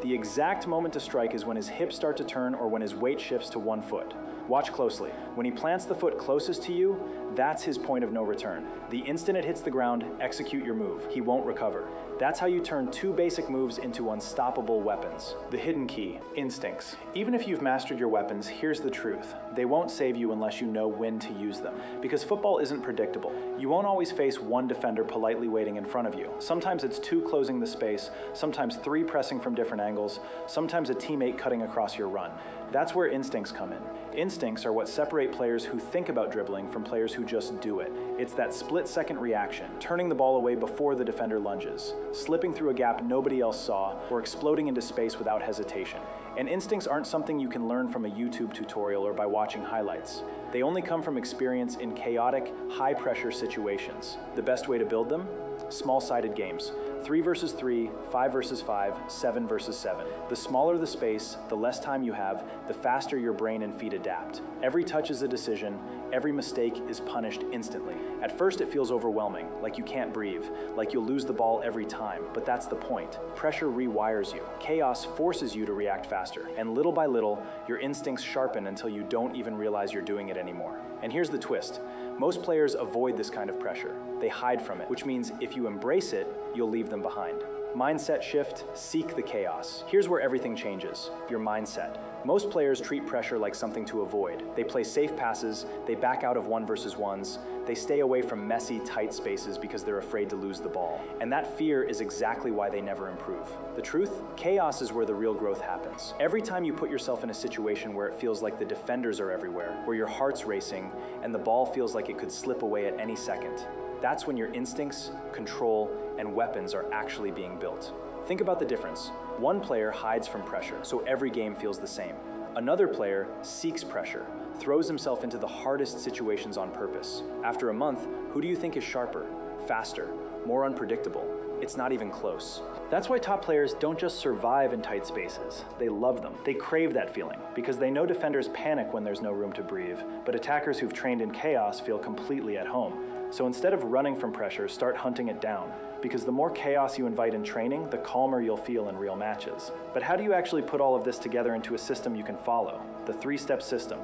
Speaker 1: The exact moment to strike is when his hips start to turn or when his weight shifts to one foot. Watch closely. When he plants the foot closest to you, that's his point of no return. The instant it hits the ground, execute your move. He won't recover. That's how you turn 2 basic moves into unstoppable weapons. The hidden key, instincts. Even if you've mastered your weapons, here's the truth. They won't save you unless you know when to use them. Because football isn't predictable. You won't always face one defender politely waiting in front of you. Sometimes it's 2 closing the space, sometimes 3 pressing from different angles, sometimes a teammate cutting across your run. That's where instincts come in. Instincts are what separate players who think about dribbling from players who just do it. It's that split-second reaction, turning the ball away before the defender lunges, slipping through a gap nobody else saw, or exploding into space without hesitation. And instincts aren't something you can learn from a YouTube tutorial or by watching highlights. They only come from experience in chaotic, high-pressure situations. The best way to build them? Small-sided games. 3 versus 3, 5 versus 5, 7 versus 7. The smaller the space, the less time you have, the faster your brain and feet adapt. Every touch is a decision, every mistake is punished instantly. At first it feels overwhelming, like you can't breathe, like you'll lose the ball every time, but that's the point. Pressure rewires you. Chaos forces you to react faster, and little by little, your instincts sharpen until you don't even realize you're doing it anymore. And here's the twist. Most players avoid this kind of pressure. They hide from it, which means if you embrace it, you'll leave them behind. Mindset shift, seek the chaos. Here's where everything changes, your mindset. Most players treat pressure like something to avoid. They play safe passes, they back out of 1 versus 1s, they stay away from messy, tight spaces because they're afraid to lose the ball. And that fear is exactly why they never improve. The truth? Chaos is where the real growth happens. Every time you put yourself in a situation where it feels like the defenders are everywhere, where your heart's racing, and the ball feels like it could slip away at any second, that's when your instincts, control, and weapons are actually being built. Think about the difference. One player hides from pressure, so every game feels the same. Another player seeks pressure, throws himself into the hardest situations on purpose. After a month, who do you think is sharper, faster, more unpredictable? It's not even close. That's why top players don't just survive in tight spaces, they love them. They crave that feeling, because they know defenders panic when there's no room to breathe, but attackers who've trained in chaos feel completely at home. So instead of running from pressure, start hunting it down, because the more chaos you invite in training, the calmer you'll feel in real matches. But how do you actually put all of this together into a system you can follow? The 3-step system.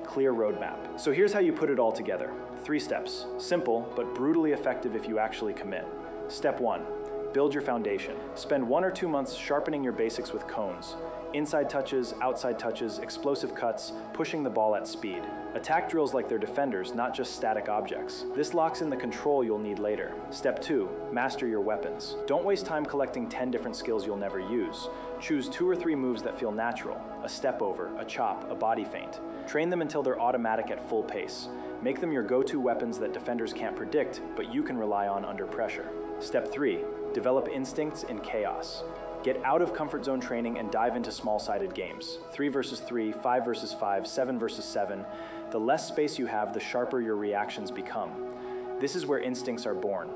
Speaker 1: Clear roadmap. So here's how you put it all together. 3 steps. Simple, but brutally effective if you actually commit. Step 1. Build your foundation. Spend 1 or 2 months sharpening your basics with cones. Inside touches, outside touches, explosive cuts, pushing the ball at speed. Attack drills like they're defenders, not just static objects. This locks in the control you'll need later. Step 2, master your weapons. Don't waste time collecting 10 different skills you'll never use. Choose 2 or 3 moves that feel natural. A step over, a chop, a body feint. Train them until they're automatic at full pace. Make them your go-to weapons that defenders can't predict, but you can rely on under pressure. Step 3, develop instincts in chaos. Get out of comfort zone training and dive into small-sided games. 3 versus 3, 5 versus 5, 7 versus 7. The less space you have, the sharper your reactions become. This is where instincts are born.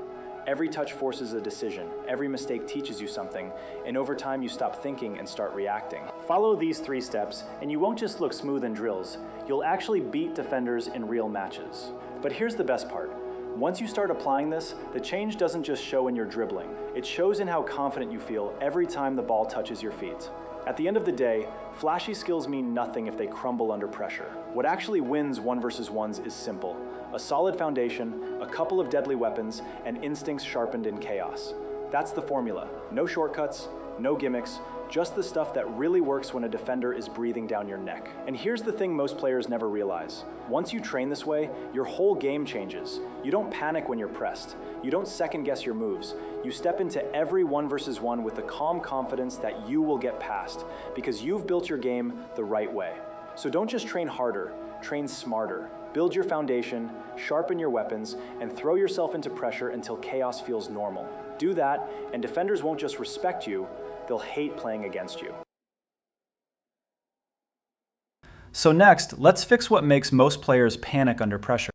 Speaker 1: Every touch forces a decision, every mistake teaches you something, and over time you stop thinking and start reacting. Follow these 3 steps, and you won't just look smooth in drills, you'll actually beat defenders in real matches. But here's the best part. Once you start applying this, the change doesn't just show in your dribbling. It shows in how confident you feel every time the ball touches your feet. At the end of the day, flashy skills mean nothing if they crumble under pressure. What actually wins 1 versus 1s is simple. A solid foundation, a couple of deadly weapons, and instincts sharpened in chaos. That's the formula. No shortcuts, no gimmicks, just the stuff that really works when a defender is breathing down your neck. And here's the thing most players never realize. Once you train this way, your whole game changes. You don't panic when you're pressed. You don't second guess your moves. You step into every 1 versus 1 with the calm confidence that you will get past, because you've built your game the right way. So don't just train harder, train smarter. Build your foundation, sharpen your weapons, and throw yourself into pressure until chaos feels normal. Do that, and defenders won't just respect you, they'll hate playing against you. So next, let's fix what makes most players panic under pressure.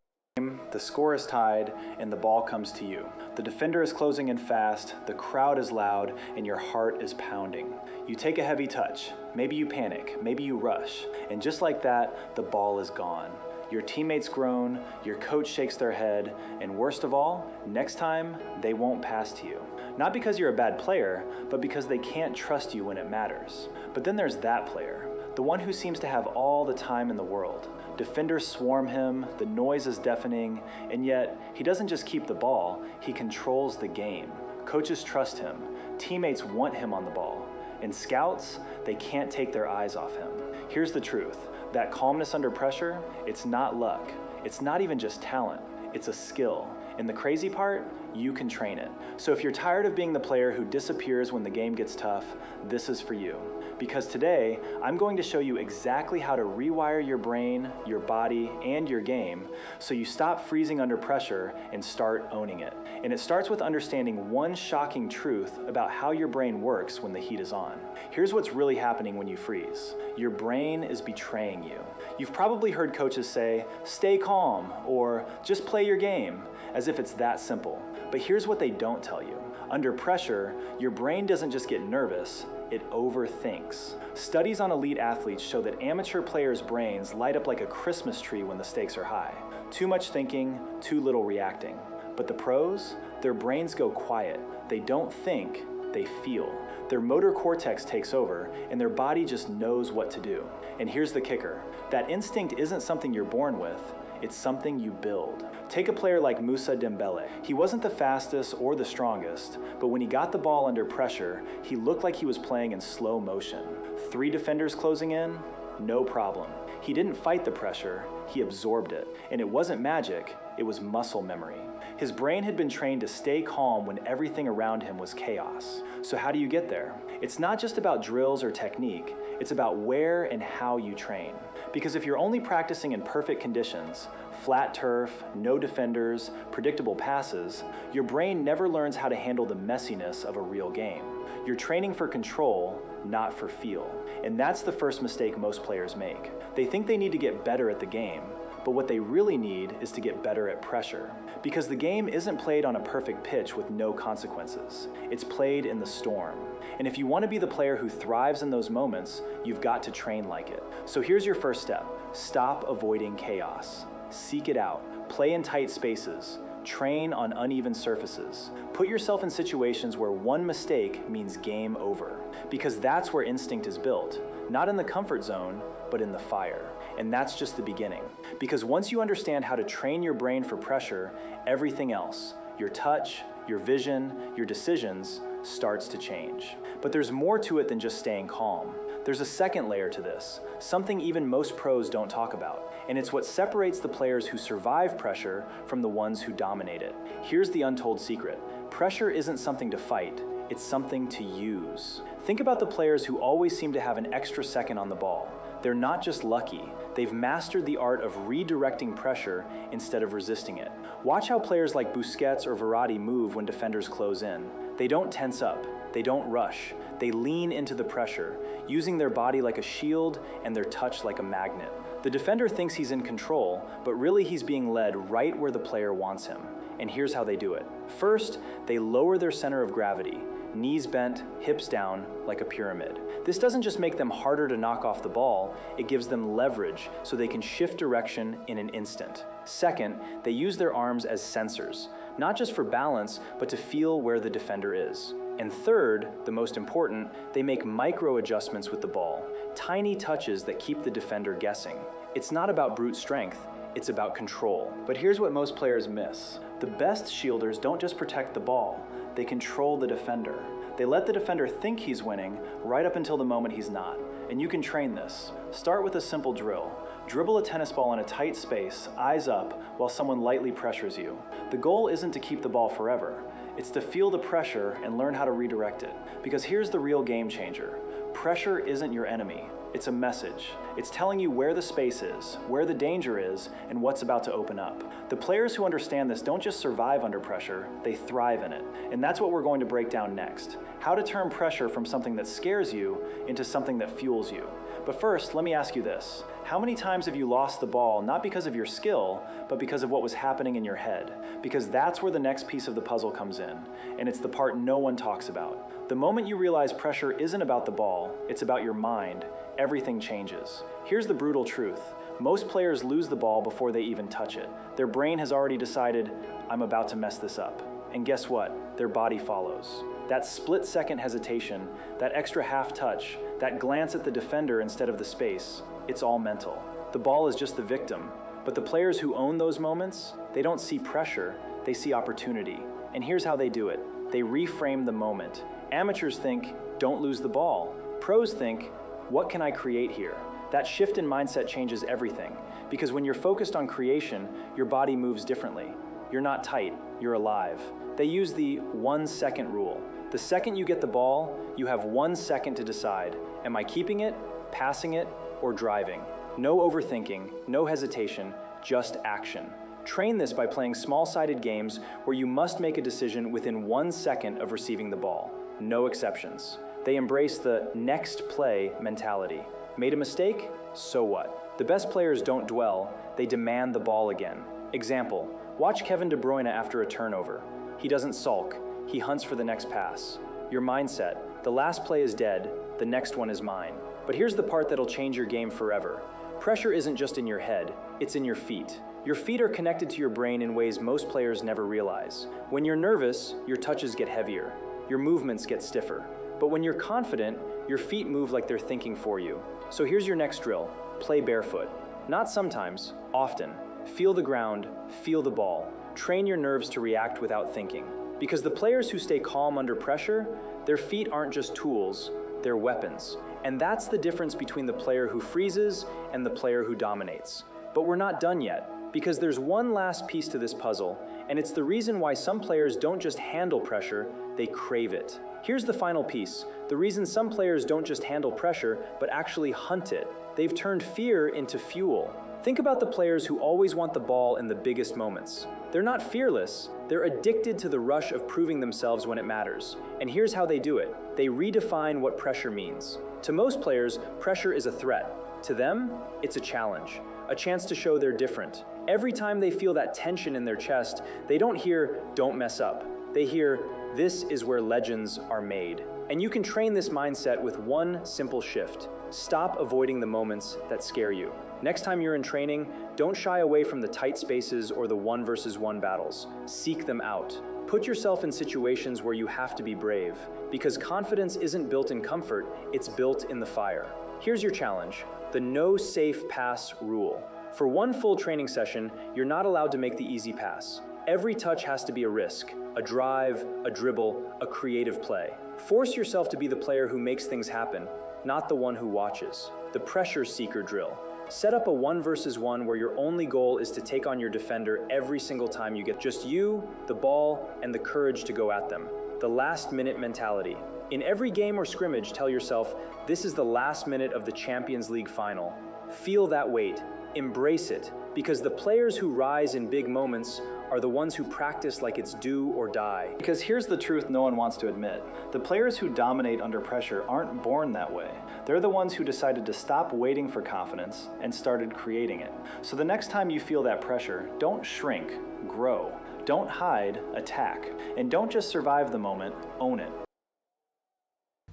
Speaker 1: The score is tied, and the ball comes to you. The defender is closing in fast, the crowd is loud, and your heart is pounding. You take a heavy touch, maybe you panic, maybe you rush, and just like that, the ball is gone. Your teammates groan, your coach shakes their head, and worst of all, next time, they won't pass to you. Not because you're a bad player, but because they can't trust you when it matters. But then there's that player, the one who seems to have all the time in the world. Defenders swarm him, the noise is deafening, and yet he doesn't just keep the ball, he controls the game. Coaches trust him, teammates want him on the ball, and scouts, they can't take their eyes off him. Here's the truth, that calmness under pressure, it's not luck, it's not even just talent, it's a skill. And the crazy part, you can train it. So if you're tired of being the player who disappears when the game gets tough, this is for you. Because today, I'm going to show you exactly how to rewire your brain, your body, and your game so you stop freezing under pressure and start owning it. And it starts with understanding one shocking truth about how your brain works when the heat is on. Here's what's really happening when you freeze. Your brain is betraying you. You've probably heard coaches say, "Stay calm," or "Just play your game," as if it's that simple. But here's what they don't tell you. Under pressure, your brain doesn't just get nervous, it overthinks. Studies on elite athletes show that amateur players' brains light up like a Christmas tree when the stakes are high. Too much thinking, too little reacting. But the pros, their brains go quiet. They don't think, they feel. Their motor cortex takes over, and their body just knows what to do. And here's the kicker. That instinct isn't something you're born with, it's something you build. Take a player like Moussa Dembele. He wasn't the fastest or the strongest, but when he got the ball under pressure, he looked like he was playing in slow motion. 3 defenders closing in, no problem. He didn't fight the pressure, he absorbed it. And it wasn't magic, it was muscle memory. His brain had been trained to stay calm when everything around him was chaos. So how do you get there? It's not just about drills or technique, it's about where and how you train. Because if you're only practicing in perfect conditions, flat turf, no defenders, predictable passes, your brain never learns how to handle the messiness of a real game. You're training for control, not for feel. And that's the first mistake most players make. They think they need to get better at the game, but what they really need is to get better at pressure. Because the game isn't played on a perfect pitch with no consequences. It's played in the storm. And if you want to be the player who thrives in those moments, you've got to train like it. So here's your first step. Stop avoiding chaos. Seek it out. Play in tight spaces. Train on uneven surfaces. Put yourself in situations where one mistake means game over. Because that's where instinct is built. Not in the comfort zone, but in the fire. And that's just the beginning. Because once you understand how to train your brain for pressure, everything else, your touch, your vision, your decisions, starts to change. But there's more to it than just staying calm. There's a second layer to this, something even most pros don't talk about, and it's what separates the players who survive pressure from the ones who dominate it. Here's the untold secret. Pressure isn't something to fight, it's something to use. Think about the players who always seem to have an extra second on the ball. They're not just lucky, they've mastered the art of redirecting pressure instead of resisting it. Watch how players like Busquets or Verratti move when defenders close in. They don't tense up, they don't rush, they lean into the pressure, using their body like a shield and their touch like a magnet. The defender thinks he's in control, but really he's being led right where the player wants him. And here's how they do it. First, they lower their center of gravity, knees bent, hips down, like a pyramid. This doesn't just make them harder to knock off the ball, it gives them leverage so they can shift direction in an instant. Second, they use their arms as sensors, not just for balance, but to feel where the defender is. And third, the most important, they make micro adjustments with the ball, tiny touches that keep the defender guessing. It's not about brute strength, it's about control. But here's what most players miss. The best shielders don't just protect the ball, they control the defender. They let the defender think he's winning right up until the moment he's not. And you can train this. Start with a simple drill. Dribble a tennis ball in a tight space, eyes up, while someone lightly pressures you. The goal isn't to keep the ball forever. It's to feel the pressure and learn how to redirect it. Because here's the real game changer. Pressure isn't your enemy. It's a message. It's telling you where the space is, where the danger is, and what's about to open up. The players who understand this don't just survive under pressure, they thrive in it. And that's what we're going to break down next. How to turn pressure from something that scares you into something that fuels you. But first, let me ask you this. How many times have you lost the ball, not because of your skill, but because of what was happening in your head? Because that's where the next piece of the puzzle comes in, and it's the part no one talks about. The moment you realize pressure isn't about the ball, it's about your mind, everything changes. Here's the brutal truth. Most players lose the ball before they even touch it. Their brain has already decided, I'm about to mess this up. And guess what? Their body follows. That split-second hesitation, that extra half touch, that glance at the defender instead of the space, it's all mental. The ball is just the victim. But the players who own those moments, they don't see pressure, they see opportunity. And here's how they do it. They reframe the moment. Amateurs think, don't lose the ball. Pros think, what can I create here? That shift in mindset changes everything. Because when you're focused on creation, your body moves differently. You're not tight, you're alive. They use the 1 second rule. The second you get the ball, you have 1 second to decide, am I keeping it, passing it, or driving? No overthinking, no hesitation, just action. Train this by playing small-sided games where you must make a decision within 1 second of receiving the ball. No exceptions. They embrace the next play mentality. Made a mistake? So what? The best players don't dwell, they demand the ball again. Example, watch Kevin De Bruyne after a turnover. He doesn't sulk, he hunts for the next pass. Your mindset, the last play is dead, the next one is mine. But here's the part that'll change your game forever. Pressure isn't just in your head, it's in your feet. Your feet are connected to your brain in ways most players never realize. When you're nervous, your touches get heavier, your movements get stiffer. But when you're confident, your feet move like they're thinking for you. So here's your next drill, play barefoot. Not sometimes, often. Feel the ground, feel the ball. Train your nerves to react without thinking. Because the players who stay calm under pressure, their feet aren't just tools, they're weapons. And that's the difference between the player who freezes and the player who dominates. But we're not done yet, because there's one last piece to this puzzle, and it's the reason why some players don't just handle pressure, they crave it. Here's the final piece, the reason some players don't just handle pressure, but actually hunt it. They've turned fear into fuel. Think about the players who always want the ball in the biggest moments. They're not fearless, they're addicted to the rush of proving themselves when it matters. And here's how they do it. They redefine what pressure means. To most players, pressure is a threat. To them, it's a challenge, a chance to show they're different. Every time they feel that tension in their chest, they don't hear, don't mess up. They hear, this is where legends are made. And you can train this mindset with one simple shift. Stop avoiding the moments that scare you. Next time you're in training, don't shy away from the tight spaces or the 1-versus-1 battles. Seek them out. Put yourself in situations where you have to be brave, because confidence isn't built in comfort, it's built in the fire. Here's your challenge, the no safe pass rule. For one full training session, you're not allowed to make the easy pass. Every touch has to be a risk, a drive, a dribble, a creative play. Force yourself to be the player who makes things happen, not the one who watches. The pressure seeker drill. Set up a 1-versus-1 where your only goal is to take on your defender every single time you get just you, the ball, and the courage to go at them. The last-minute mentality. In every game or scrimmage, tell yourself, this is the last minute of the Champions League final. Feel that weight. Embrace it, because the players who rise in big moments are the ones who practice like it's do or die. Because here's the truth no one wants to admit. The players who dominate under pressure aren't born that way. They're the ones who decided to stop waiting for confidence and started creating it. So the next time you feel that pressure, don't shrink, grow. Don't hide, attack. And don't just survive the moment, own it.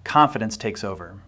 Speaker 1: Confidence takes over.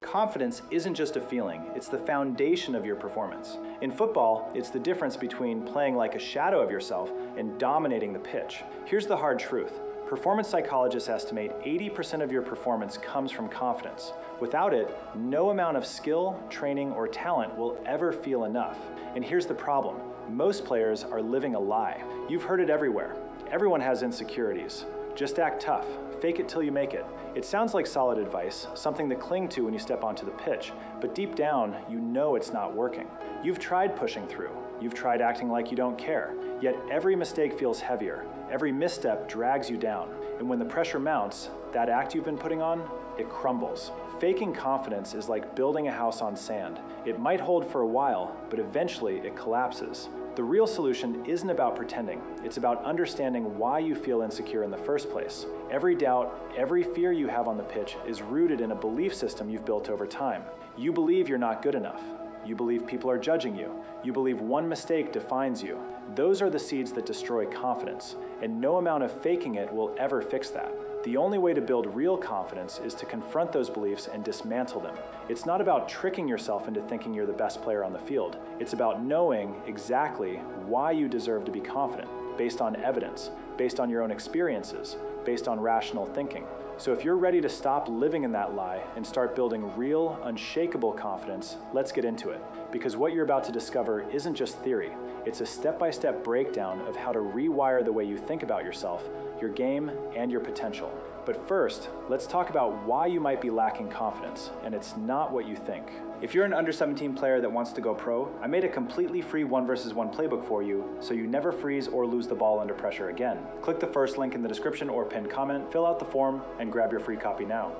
Speaker 1: Confidence isn't just a feeling, it's the foundation of your performance. In football, it's the difference between playing like a shadow of yourself and dominating the pitch. Here's the hard truth. Performance psychologists estimate 80% of your performance comes from confidence. Without it, no amount of skill, training, or talent will ever feel enough. And here's the problem. Most players are living a lie. You've heard it everywhere. Everyone has insecurities. Just act tough. Fake it till you make it. It sounds like solid advice, something to cling to when you step onto the pitch, but deep down, you know it's not working. You've tried pushing through, You've tried acting like you don't care. Yet every mistake feels heavier. Every misstep drags you down. And when the pressure mounts, that act you've been putting on, it crumbles. Faking confidence is like building a house on sand. It might hold for a while, but eventually it collapses. The real solution isn't about pretending. It's about understanding why you feel insecure in the first place. Every doubt, every fear you have on the pitch is rooted in a belief system you've built over time. You believe you're not good enough. You believe people are judging you. You believe one mistake defines you. Those are the seeds that destroy confidence, and no amount of faking it will ever fix that. The only way to build real confidence is to confront those beliefs and dismantle them. It's not about tricking yourself into thinking you're the best player on the field. It's about knowing exactly why you deserve to be confident, based on evidence, based on your own experiences, based on rational thinking. So if you're ready to stop living in that lie and start building real, unshakable confidence, let's get into it. Because what you're about to discover isn't just theory. It's a step-by-step breakdown of how to rewire the way you think about yourself, your game, and your potential. But first, let's talk about why you might be lacking confidence, and it's not what you think. If you're an under-17 player that wants to go pro, I made a completely free 1v1 playbook for you, so you never freeze or lose the ball under pressure again. Click the first link in the description or pinned comment, fill out the form, and grab your free copy now.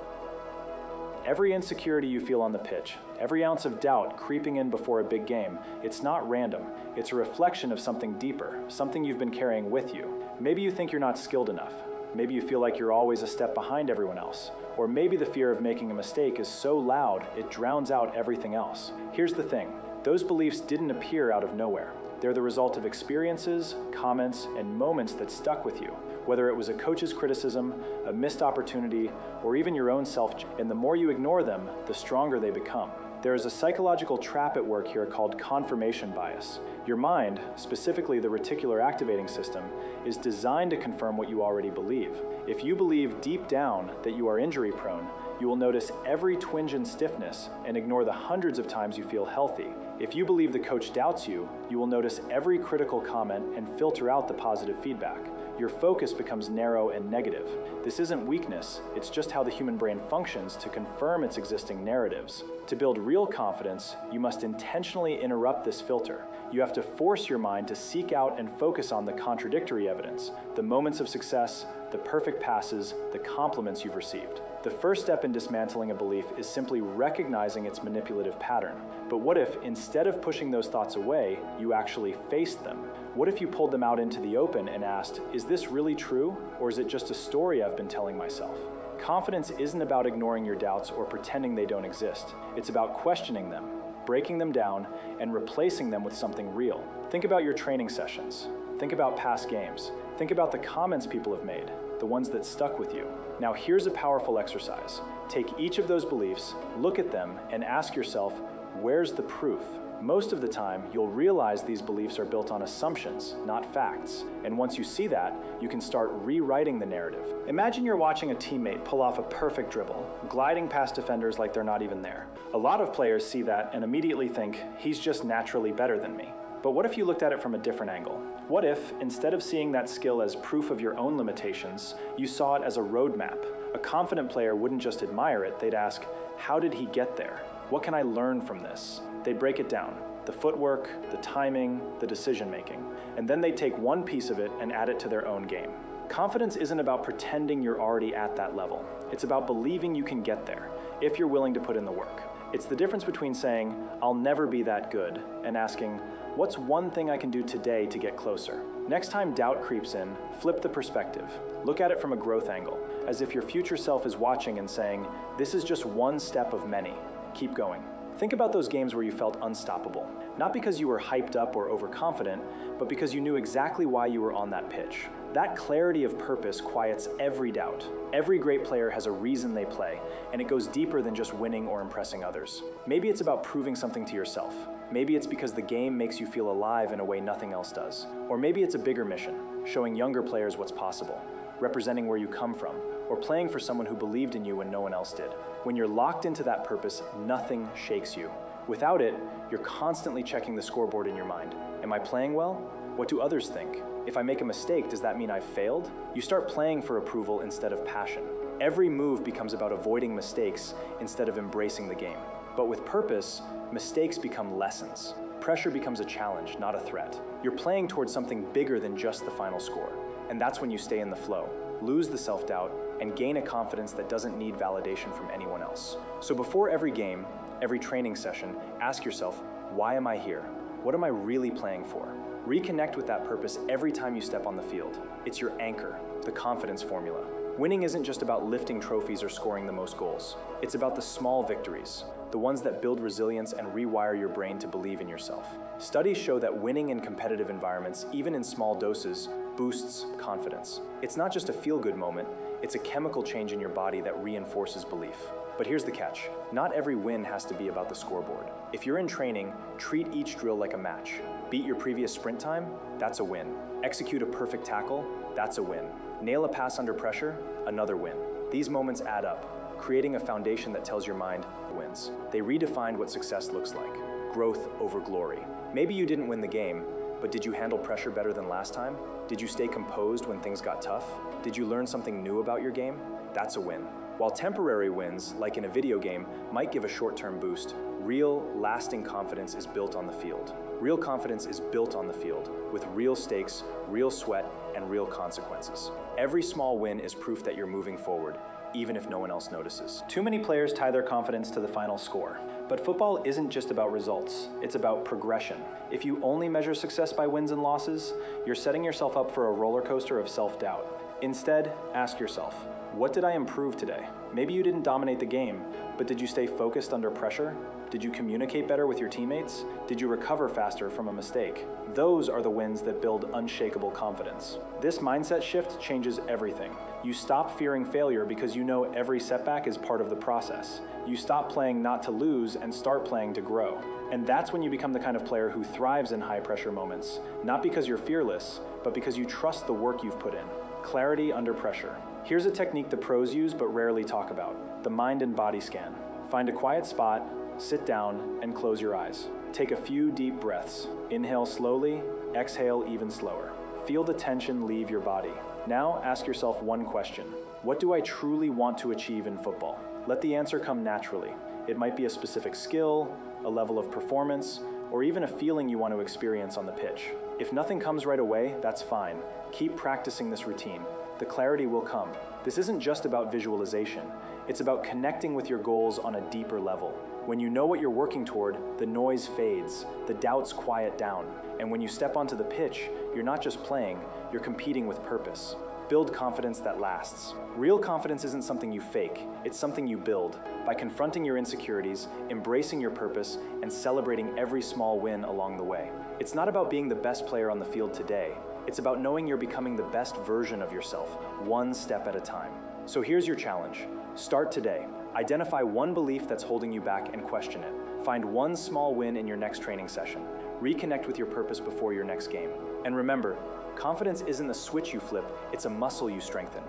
Speaker 1: Every insecurity you feel on the pitch, every ounce of doubt creeping in before a big game, it's not random. It's a reflection of something deeper, something you've been carrying with you. Maybe you think you're not skilled enough. Maybe you feel like you're always a step behind everyone else. Or maybe the fear of making a mistake is so loud it drowns out everything else. Here's the thing, those beliefs didn't appear out of nowhere. They're the result of experiences, comments, and moments that stuck with you. Whether it was a coach's criticism, a missed opportunity, or even your own and the more you ignore them, the stronger they become. There is a psychological trap at work here called confirmation bias. Your mind, specifically the reticular activating system, is designed to confirm what you already believe. If you believe deep down that you are injury prone, you will notice every twinge and stiffness and ignore the hundreds of times you feel healthy. If you believe the coach doubts you, you will notice every critical comment and filter out the positive feedback. Your focus becomes narrow and negative. This isn't weakness, it's just how the human brain functions to confirm its existing narratives. To build real confidence, you must intentionally interrupt this filter. You have to force your mind to seek out and focus on the contradictory evidence, the moments of success, the perfect passes, the compliments you've received. The first step in dismantling a belief is simply recognizing its manipulative pattern. But what if, instead of pushing those thoughts away, you actually faced them? What if you pulled them out into the open and asked, is this really true, or is it just a story I've been telling myself? Confidence isn't about ignoring your doubts or pretending they don't exist. It's about questioning them, breaking them down, and replacing them with something real. Think about your training sessions. Think about past games. Think about the comments people have made, the ones that stuck with you. Now here's a powerful exercise. Take each of those beliefs, look at them, and ask yourself, where's the proof? Most of the time, you'll realize these beliefs are built on assumptions, not facts. And once you see that, you can start rewriting the narrative. Imagine you're watching a teammate pull off a perfect dribble, gliding past defenders like they're not even there. A lot of players see that and immediately think, he's just naturally better than me. But what if you looked at it from a different angle? What if, instead of seeing that skill as proof of your own limitations, you saw it as a roadmap? A confident player wouldn't just admire it, they'd ask, how did he get there? What can I learn from this? They'd break it down, the footwork, the timing, the decision-making, and then they'd take one piece of it and add it to their own game. Confidence isn't about pretending you're already at that level. It's about believing you can get there, if you're willing to put in the work. It's the difference between saying, I'll never be that good, and asking, what's one thing I can do today to get closer? Next time doubt creeps in, flip the perspective. Look at it from a growth angle, as if your future self is watching and saying, this is just one step of many. Keep going. Think about those games where you felt unstoppable. Not because you were hyped up or overconfident, but because you knew exactly why you were on that pitch. That clarity of purpose quiets every doubt. Every great player has a reason they play, and it goes deeper than just winning or impressing others. Maybe it's about proving something to yourself. Maybe it's because the game makes you feel alive in a way nothing else does. Or maybe it's a bigger mission, showing younger players what's possible, representing where you come from, or playing for someone who believed in you when no one else did. When you're locked into that purpose, nothing shakes you. Without it, you're constantly checking the scoreboard in your mind. Am I playing well? What do others think? If I make a mistake, does that mean I've failed? You start playing for approval instead of passion. Every move becomes about avoiding mistakes instead of embracing the game. But with purpose, mistakes become lessons. pressure becomes a challenge, not a threat. You're playing towards something bigger than just the final score. And that's when you stay in the flow, lose the self-doubt, and gain a confidence that doesn't need validation from anyone else. So before every game, every training session, ask yourself, why am I here? What am I really playing for? Reconnect with that purpose every time you step on the field. It's your anchor, the confidence formula. Winning isn't just about lifting trophies or scoring the most goals. It's about the small victories, the ones that build resilience and rewire your brain to believe in yourself. Studies show that winning in competitive environments, even in small doses, boosts confidence. It's not just a feel-good moment, it's a chemical change in your body that reinforces belief. But here's the catch. Not every win has to be about the scoreboard. If you're in training, treat each drill like a match. Beat your previous sprint time? That's a win. Execute a perfect tackle? That's a win. Nail a pass under pressure? Another win. These moments add up, creating a foundation that tells your mind wins. They redefined what success looks like. Growth over glory. Maybe you didn't win the game, but did you handle pressure better than last time? Did you stay composed when things got tough? Did you learn something new about your game? That's a win. While temporary wins, like in a video game, might give a short-term boost, real, lasting confidence is built on the field. Real confidence is built on the field, with real stakes, real sweat, and real consequences. Every small win is proof that you're moving forward, even if no one else notices. Too many players tie their confidence to the final score. But football isn't just about results, it's about progression. If you only measure success by wins and losses, you're setting yourself up for a roller coaster of self-doubt. Instead, ask yourself, what did I improve today? Maybe you didn't dominate the game, but did you stay focused under pressure? Did you communicate better with your teammates? Did you recover faster from a mistake? Those are the wins that build unshakable confidence. This mindset shift changes everything. You stop fearing failure because you know every setback is part of the process. You stop playing not to lose and start playing to grow. And that's when you become the kind of player who thrives in high-pressure moments, not because you're fearless, but because you trust the work you've put in. Clarity under pressure. Here's a technique the pros use but rarely talk about: the mind and body scan. Find a quiet spot, sit down, and close your eyes. Take a few deep breaths. Inhale slowly, exhale even slower. Feel the tension leave your body. Now ask yourself one question: what do I truly want to achieve in football? Let the answer come naturally. It might be a specific skill, a level of performance, or even a feeling you want to experience on the pitch. If nothing comes right away, that's fine. Keep practicing this routine. The clarity will come. This isn't just about visualization. It's about connecting with your goals on a deeper level. When you know what you're working toward, the noise fades, the doubts quiet down, and when you step onto the pitch, you're not just playing, you're competing with purpose. Build confidence that lasts. Real confidence isn't something you fake, it's something you build by confronting your insecurities, embracing your purpose, and celebrating every small win along the way. It's not about being the best player on the field today. It's about knowing you're becoming the best version of yourself, one step at a time. So here's your challenge. Start today. Identify one belief that's holding you back and question it. Find one small win in your next training session. Reconnect with your purpose before your next game. And remember, confidence isn't a switch you flip, it's a muscle you strengthen.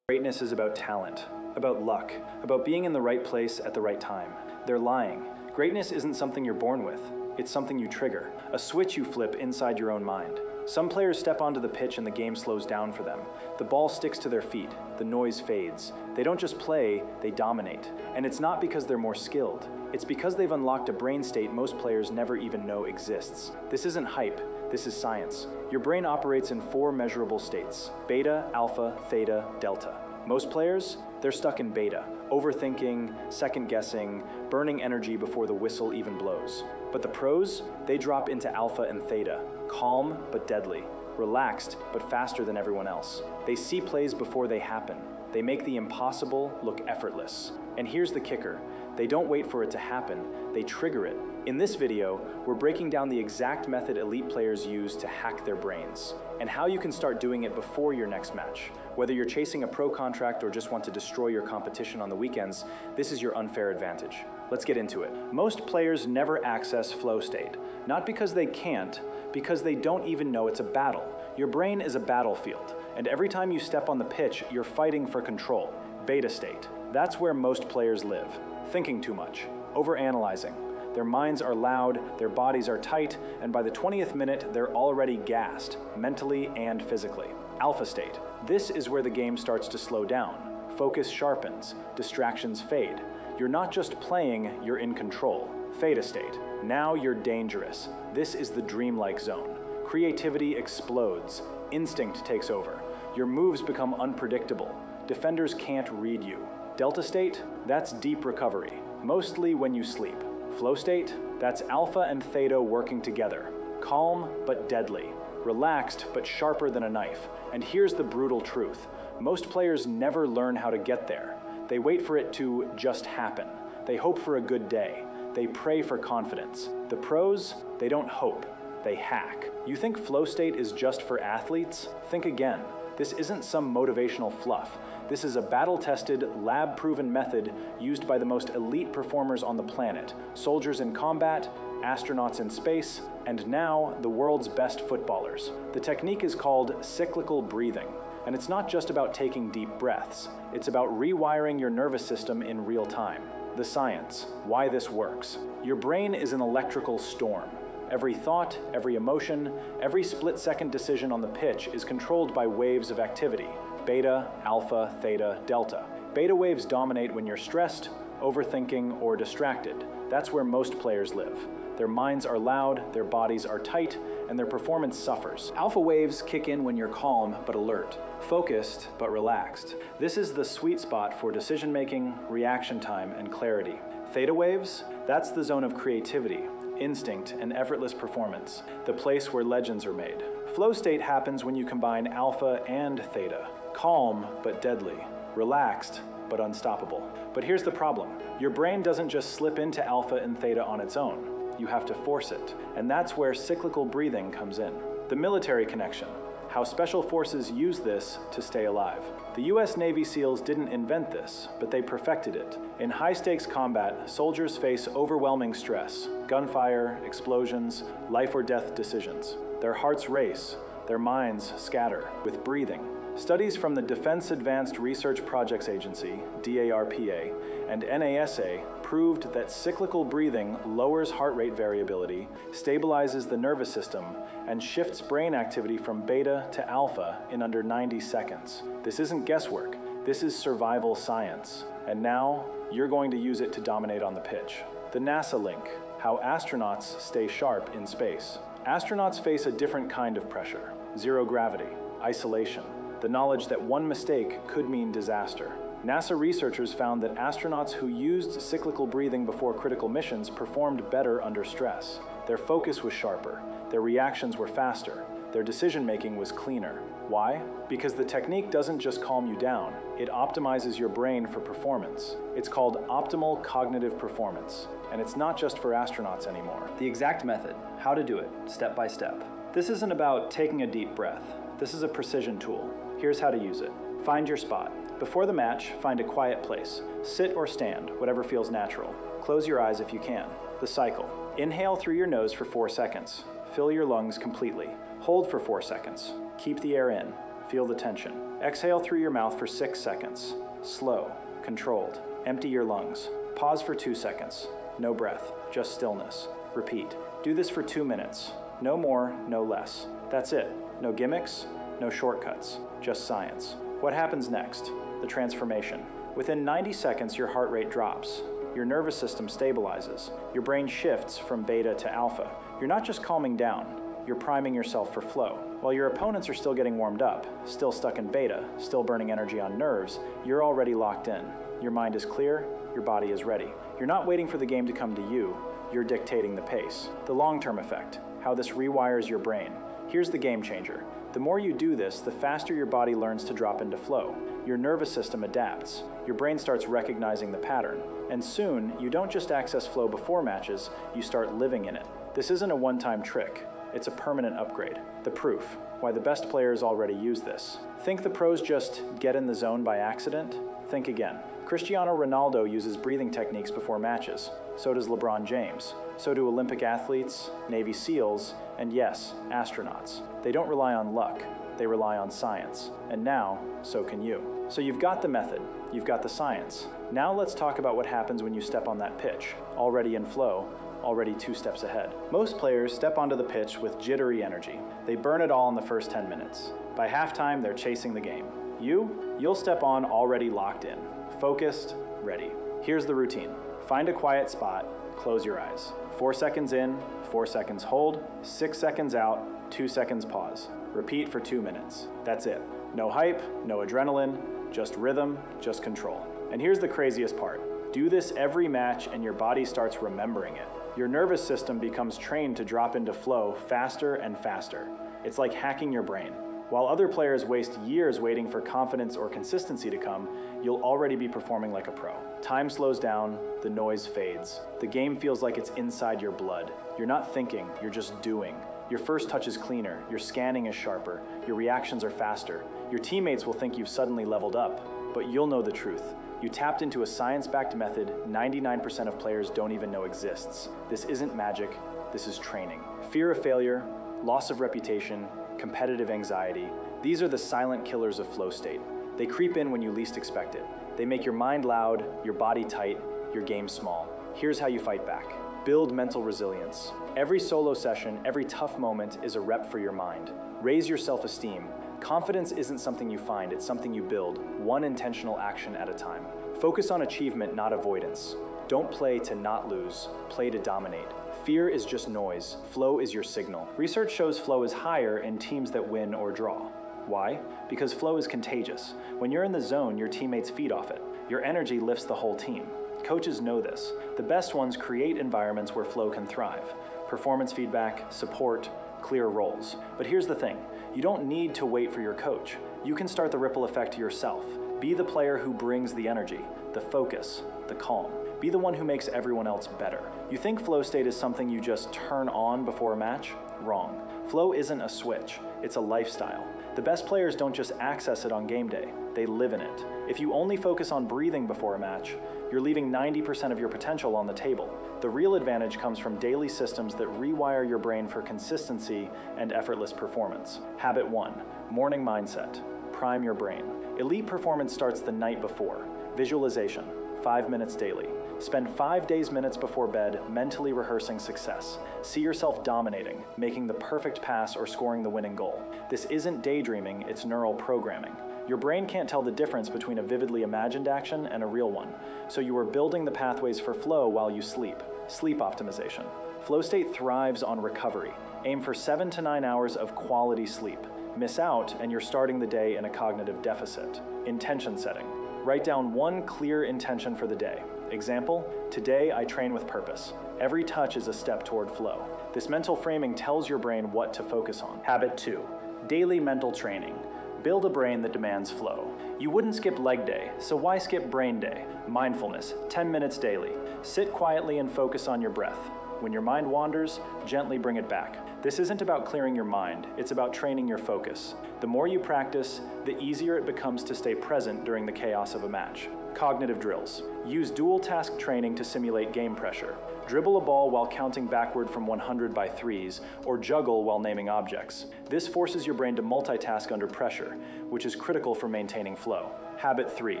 Speaker 1: Greatness is about talent, about luck, about being in the right place at the right time. They're lying. Greatness isn't something you're born with. It's something you trigger, a switch you flip inside your own mind. Some players step onto the pitch and the game slows down for them. The ball sticks to their feet, the noise fades. They don't just play, they dominate. And it's not because they're more skilled. It's because they've unlocked a brain state most players never even know exists. This isn't hype, this is science. Your brain operates in 4 measurable states: beta, alpha, theta, delta. Most players, they're stuck in beta, overthinking, second-guessing, burning energy before the whistle even blows. But the pros, they drop into alpha and theta, calm but deadly, relaxed but faster than everyone else. They see plays before they happen. They make the impossible look effortless. And here's the kicker. They don't wait for it to happen, they trigger it. In this video, we're breaking down the exact method elite players use to hack their brains, and how you can start doing it before your next match. Whether you're chasing a pro contract or just want to destroy your competition on the weekends, this is your unfair advantage. Let's get into it. Most players never access flow state, not because they can't, because they don't even know it's a battle. Your brain is a battlefield, and every time you step on the pitch, you're fighting for control. Beta state. That's where most players live. Thinking too much, overanalyzing. Their minds are loud, their bodies are tight, and by the 20th minute, they're already gassed, mentally and physically. Alpha state. This is where the game starts to slow down. Focus sharpens, distractions fade. You're not just playing, you're in control. Theta state. Now you're dangerous. This is the dreamlike zone. Creativity explodes. Instinct takes over. Your moves become unpredictable. Defenders can't read you. Delta state? That's deep recovery, mostly when you sleep. Flow state? That's alpha and theta working together. Calm but deadly. Relaxed but sharper than a knife. And here's the brutal truth. Most players never learn how to get there. They wait for it to just happen. They hope for a good day. They pray for confidence. The pros, they don't hope, they hack. You think flow state is just for athletes? Think again. This isn't some motivational fluff. This is a battle-tested, lab-proven method used by the most elite performers on the planet. Soldiers in combat, astronauts in space, and now the world's best footballers. The technique is called cyclical breathing. And it's not just about taking deep breaths. It's about rewiring your nervous system in real time. The science, why this works. Your brain is an electrical storm. Every thought, every emotion, every split-second decision on the pitch is controlled by waves of activity. Beta, alpha, theta, delta. Beta waves dominate when you're stressed, overthinking, or distracted. That's where most players live. Their minds are loud, their bodies are tight, and their performance suffers. Alpha waves kick in when you're calm but alert, focused but relaxed. This is the sweet spot for decision-making, reaction time, and clarity. Theta waves? That's the zone of creativity, instinct, and effortless performance, the place where legends are made. Flow state happens when you combine alpha and theta, calm but deadly, relaxed but unstoppable. But here's the problem. Your brain doesn't just slip into alpha and theta on its own. You have to force it. And that's where cyclical breathing comes in. The military connection. How special forces use this to stay alive. The US Navy SEALs didn't invent this, but they perfected it. In high-stakes combat, soldiers face overwhelming stress, gunfire, explosions, life or death decisions. Their hearts race, their minds scatter with breathing. Studies from the Defense Advanced Research Projects Agency, DARPA, and NASA proved that cyclical breathing lowers heart rate variability, stabilizes the nervous system, and shifts brain activity from beta to alpha in under 90 seconds. This isn't guesswork, this is survival science. And now, you're going to use it to dominate on the pitch. The NASA link, how astronauts stay sharp in space. Astronauts face a different kind of pressure, zero gravity, isolation, the knowledge that one mistake could mean disaster. NASA researchers found that astronauts who used cyclical breathing before critical missions performed better under stress. Their focus was sharper, their reactions were faster, their decision-making was cleaner. Why? Because the technique doesn't just calm you down, it optimizes your brain for performance. It's called optimal cognitive performance, and it's not just for astronauts anymore. The exact method, how to do it, step by step. This isn't about taking a deep breath. This is a precision tool. Here's how to use it. Find your spot. Before the match, find a quiet place. Sit or stand, whatever feels natural. Close your eyes if you can. The cycle. Inhale through your nose for 4 seconds. Fill your lungs completely. Hold for 4 seconds. Keep the air in. Feel the tension. Exhale through your mouth for 6 seconds. Slow, controlled. Empty your lungs. Pause for 2 seconds. No breath, just stillness. Repeat. Do this for 2 minutes. No more, no less. That's it. No gimmicks, no shortcuts, just science. What happens next? The transformation. Within 90 seconds, your heart rate drops. Your nervous system stabilizes. Your brain shifts from beta to alpha. You're not just calming down, you're priming yourself for flow. While your opponents are still getting warmed up, still stuck in beta, still burning energy on nerves, you're already locked in. Your mind is clear, your body is ready. You're not waiting for the game to come to you, you're dictating the pace. The long-term effect, how this rewires your brain. Here's the game changer. The more you do this, the faster your body learns to drop into flow. Your nervous system adapts. Your brain starts recognizing the pattern. And soon, you don't just access flow before matches, you start living in it. This isn't a one-time trick. It's a permanent upgrade. The proof, why the best players already use this. Think the pros just get in the zone by accident? Think again. Cristiano Ronaldo uses breathing techniques before matches. So does LeBron James. So do Olympic athletes, Navy SEALs, and yes, astronauts. They don't rely on luck, they rely on science. And now, so can you. So you've got the method, you've got the science. Now let's talk about what happens when you step on that pitch, already in flow, already 2 steps ahead. Most players step onto the pitch with jittery energy. They burn it all in the first 10 minutes. By halftime, they're chasing the game. You'll step on already locked in, focused, ready. Here's the routine. Find a quiet spot, close your eyes. 4 seconds in, 4 seconds hold, 6 seconds out, 2 seconds pause. Repeat for 2 minutes. That's it. No hype, no adrenaline, just rhythm, just control. And here's the craziest part. Do this every match and your body starts remembering it. Your nervous system becomes trained to drop into flow faster and faster. It's like hacking your brain. While other players waste years waiting for confidence or consistency to come, you'll already be performing like a pro. Time slows down, the noise fades. The game feels like it's inside your blood. You're not thinking, you're just doing. Your first touch is cleaner, your scanning is sharper, your reactions are faster. Your teammates will think you've suddenly leveled up, but you'll know the truth. You tapped into a science-backed method 99% of players don't even know exists. This isn't magic, this is training. Fear of failure, loss of reputation, competitive anxiety, these are the silent killers of flow state. They creep in when you least expect it. They make your mind loud, your body tight, your game small. Here's how you fight back. Build mental resilience. Every solo session, every tough moment is a rep for your mind. Raise your self-esteem. Confidence isn't something you find, it's something you build, one intentional action at a time. Focus on achievement, not avoidance. Don't play to not lose, play to dominate. Fear is just noise, flow is your signal. Research shows flow is higher in teams that win or draw. Why? Because flow is contagious. When you're in the zone, your teammates feed off it. Your energy lifts the whole team. Coaches know this. The best ones create environments where flow can thrive. Performance feedback, support, clear roles. But here's the thing, you don't need to wait for your coach. You can start the ripple effect yourself. Be the player who brings the energy, the focus, the calm. Be the one who makes everyone else better. You think flow state is something you just turn on before a match? Wrong. Flow isn't a switch, it's a lifestyle. The best players don't just access it on game day, they live in it. If you only focus on breathing before a match, you're leaving 90% of your potential on the table. The real advantage comes from daily systems that rewire your brain for consistency and effortless performance. Habit 1, morning mindset. Prime your brain. Elite performance starts the night before. Visualization, 5 minutes daily. Spend 5 minutes before bed mentally rehearsing success. See yourself dominating, making the perfect pass or scoring the winning goal. This isn't daydreaming, it's neural programming. Your brain can't tell the difference between a vividly imagined action and a real one, so you are building the pathways for flow while you sleep. Sleep optimization. Flow state thrives on recovery. Aim for 7 to 9 hours of quality sleep. Miss out and you're starting the day in a cognitive deficit. Intention setting. Write down one clear intention for the day. Example, today I train with purpose. Every touch is a step toward flow. This mental framing tells your brain what to focus on. Habit 2, daily mental training. Build a brain that demands flow. You wouldn't skip leg day, so why skip brain day? Mindfulness, 10 minutes daily. Sit quietly and focus on your breath. When your mind wanders, gently bring it back. This isn't about clearing your mind, it's about training your focus. The more you practice, the easier it becomes to stay present during the chaos of a match. Cognitive drills. Use dual task training to simulate game pressure. Dribble a ball while counting backward from 100 by threes, or juggle while naming objects. This forces your brain to multitask under pressure, which is critical for maintaining flow. Habit 3,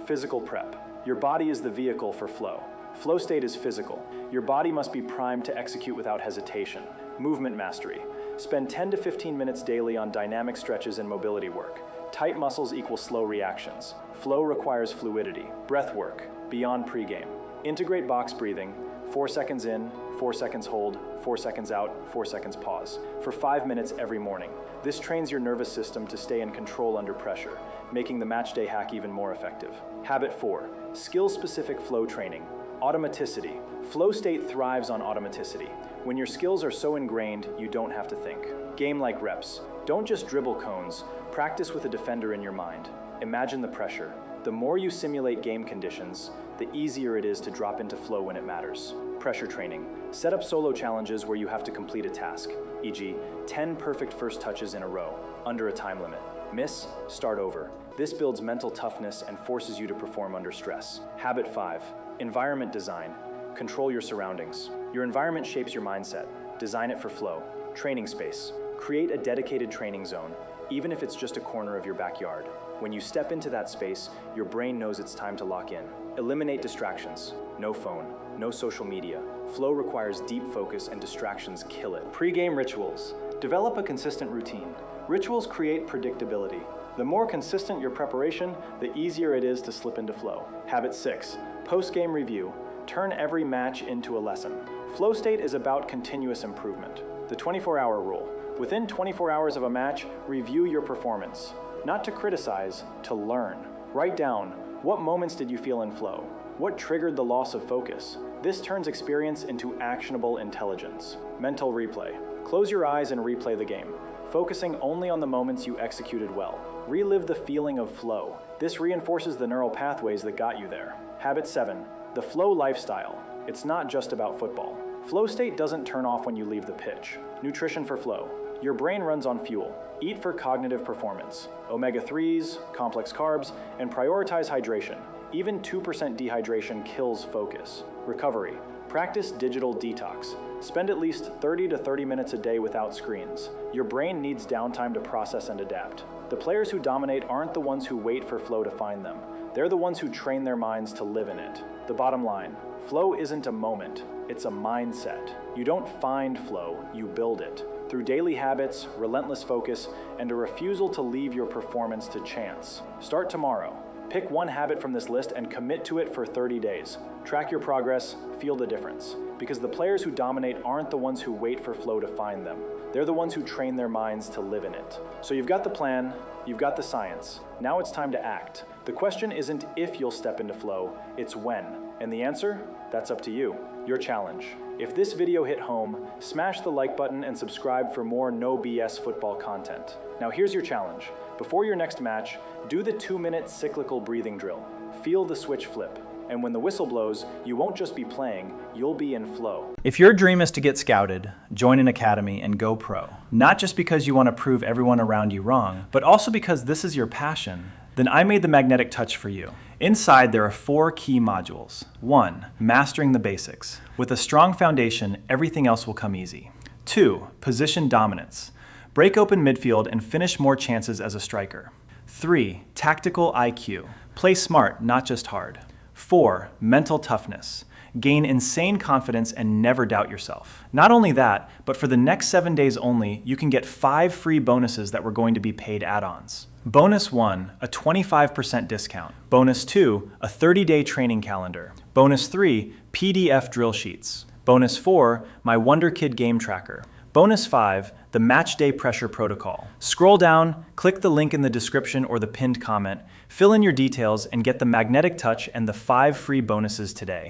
Speaker 1: physical prep. Your body is the vehicle for flow. Flow state is physical. Your body must be primed to execute without hesitation. Movement mastery. Spend 10 to 15 minutes daily on dynamic stretches and mobility work. Tight muscles equal slow reactions. Flow requires fluidity. Breath work, beyond pregame. Integrate box breathing. 4 seconds in, 4 seconds hold, 4 seconds out, 4 seconds pause, for 5 minutes every morning. This trains your nervous system to stay in control under pressure, making the match day hack even more effective. Habit 4, skill-specific flow training. Automaticity. Flow state thrives on automaticity. When your skills are so ingrained, you don't have to think. Game-like reps. Don't just dribble cones, practice with a defender in your mind. Imagine the pressure. The more you simulate game conditions, the easier it is to drop into flow when it matters. Pressure training. Set up solo challenges where you have to complete a task, e.g., 10 perfect first touches in a row, under a time limit. Miss, start over. This builds mental toughness and forces you to perform under stress. Habit 5, environment design. Control your surroundings. Your environment shapes your mindset. Design it for flow. Training space. Create a dedicated training zone, even if it's just a corner of your backyard. When you step into that space, your brain knows it's time to lock in. Eliminate distractions. No phone, no social media. Flow requires deep focus and distractions kill it. Pre-game rituals. Develop a consistent routine. Rituals create predictability. The more consistent your preparation, the easier it is to slip into flow. Habit 6, post-game review. Turn every match into a lesson. Flow state is about continuous improvement. The 24-hour rule. Within 24 hours of a match, review your performance. Not to criticize, to learn. Write down, what moments did you feel in flow? What triggered the loss of focus? This turns experience into actionable intelligence. Mental replay. Close your eyes and replay the game, focusing only on the moments you executed well. Relive the feeling of flow. This reinforces the neural pathways that got you there. Habit 7, the flow lifestyle. It's not just about football. Flow state doesn't turn off when you leave the pitch. Nutrition for flow. Your brain runs on fuel. Eat for cognitive performance. Omega-3s, complex carbs, and prioritize hydration. Even 2% dehydration kills focus. Recovery. Practice digital detox. Spend at least 30 to 30 minutes a day without screens. Your brain needs downtime to process and adapt. The players who dominate aren't the ones who wait for flow to find them. They're the ones who train their minds to live in it. The bottom line, flow isn't a moment, it's a mindset. You don't find flow, you build it. Through daily habits, relentless focus, and a refusal to leave your performance to chance. Start tomorrow. Pick one habit from this list and commit to it for 30 days. Track your progress, feel the difference. Because the players who dominate aren't the ones who wait for flow to find them. They're the ones who train their minds to live in it. So you've got the plan, you've got the science. Now it's time to act. The question isn't if you'll step into flow, it's when. And the answer? That's up to you. Your challenge. If this video hit home, smash the like button and subscribe for more no BS football content. Now here's your challenge. Before your next match, do the 2-minute cyclical breathing drill. Feel the switch flip. And when the whistle blows, you won't just be playing, you'll be in flow. If your dream is to get scouted, join an academy and go pro, not just because you want to prove everyone around you wrong, but also because this is your passion, then I made the Magnetic Touch for you. Inside, there are 4 key modules. 1, mastering the basics. With a strong foundation, everything else will come easy. 2, position dominance. Break open midfield and finish more chances as a striker. 3, tactical IQ. Play smart, not just hard. 4, mental toughness. Gain insane confidence and never doubt yourself. Not only that, but for the next 7 days only, you can get 5 free bonuses that were going to be paid add-ons. Bonus 1, a 25% discount. Bonus 2, a 30-day training calendar. Bonus 3, PDF drill sheets. Bonus 4, my Wonder Kid game tracker. Bonus 5, the Match Day Pressure Protocol. Scroll down, click the link in the description or the pinned comment, fill in your details, and get the Magnetic Touch and the 5 free bonuses today.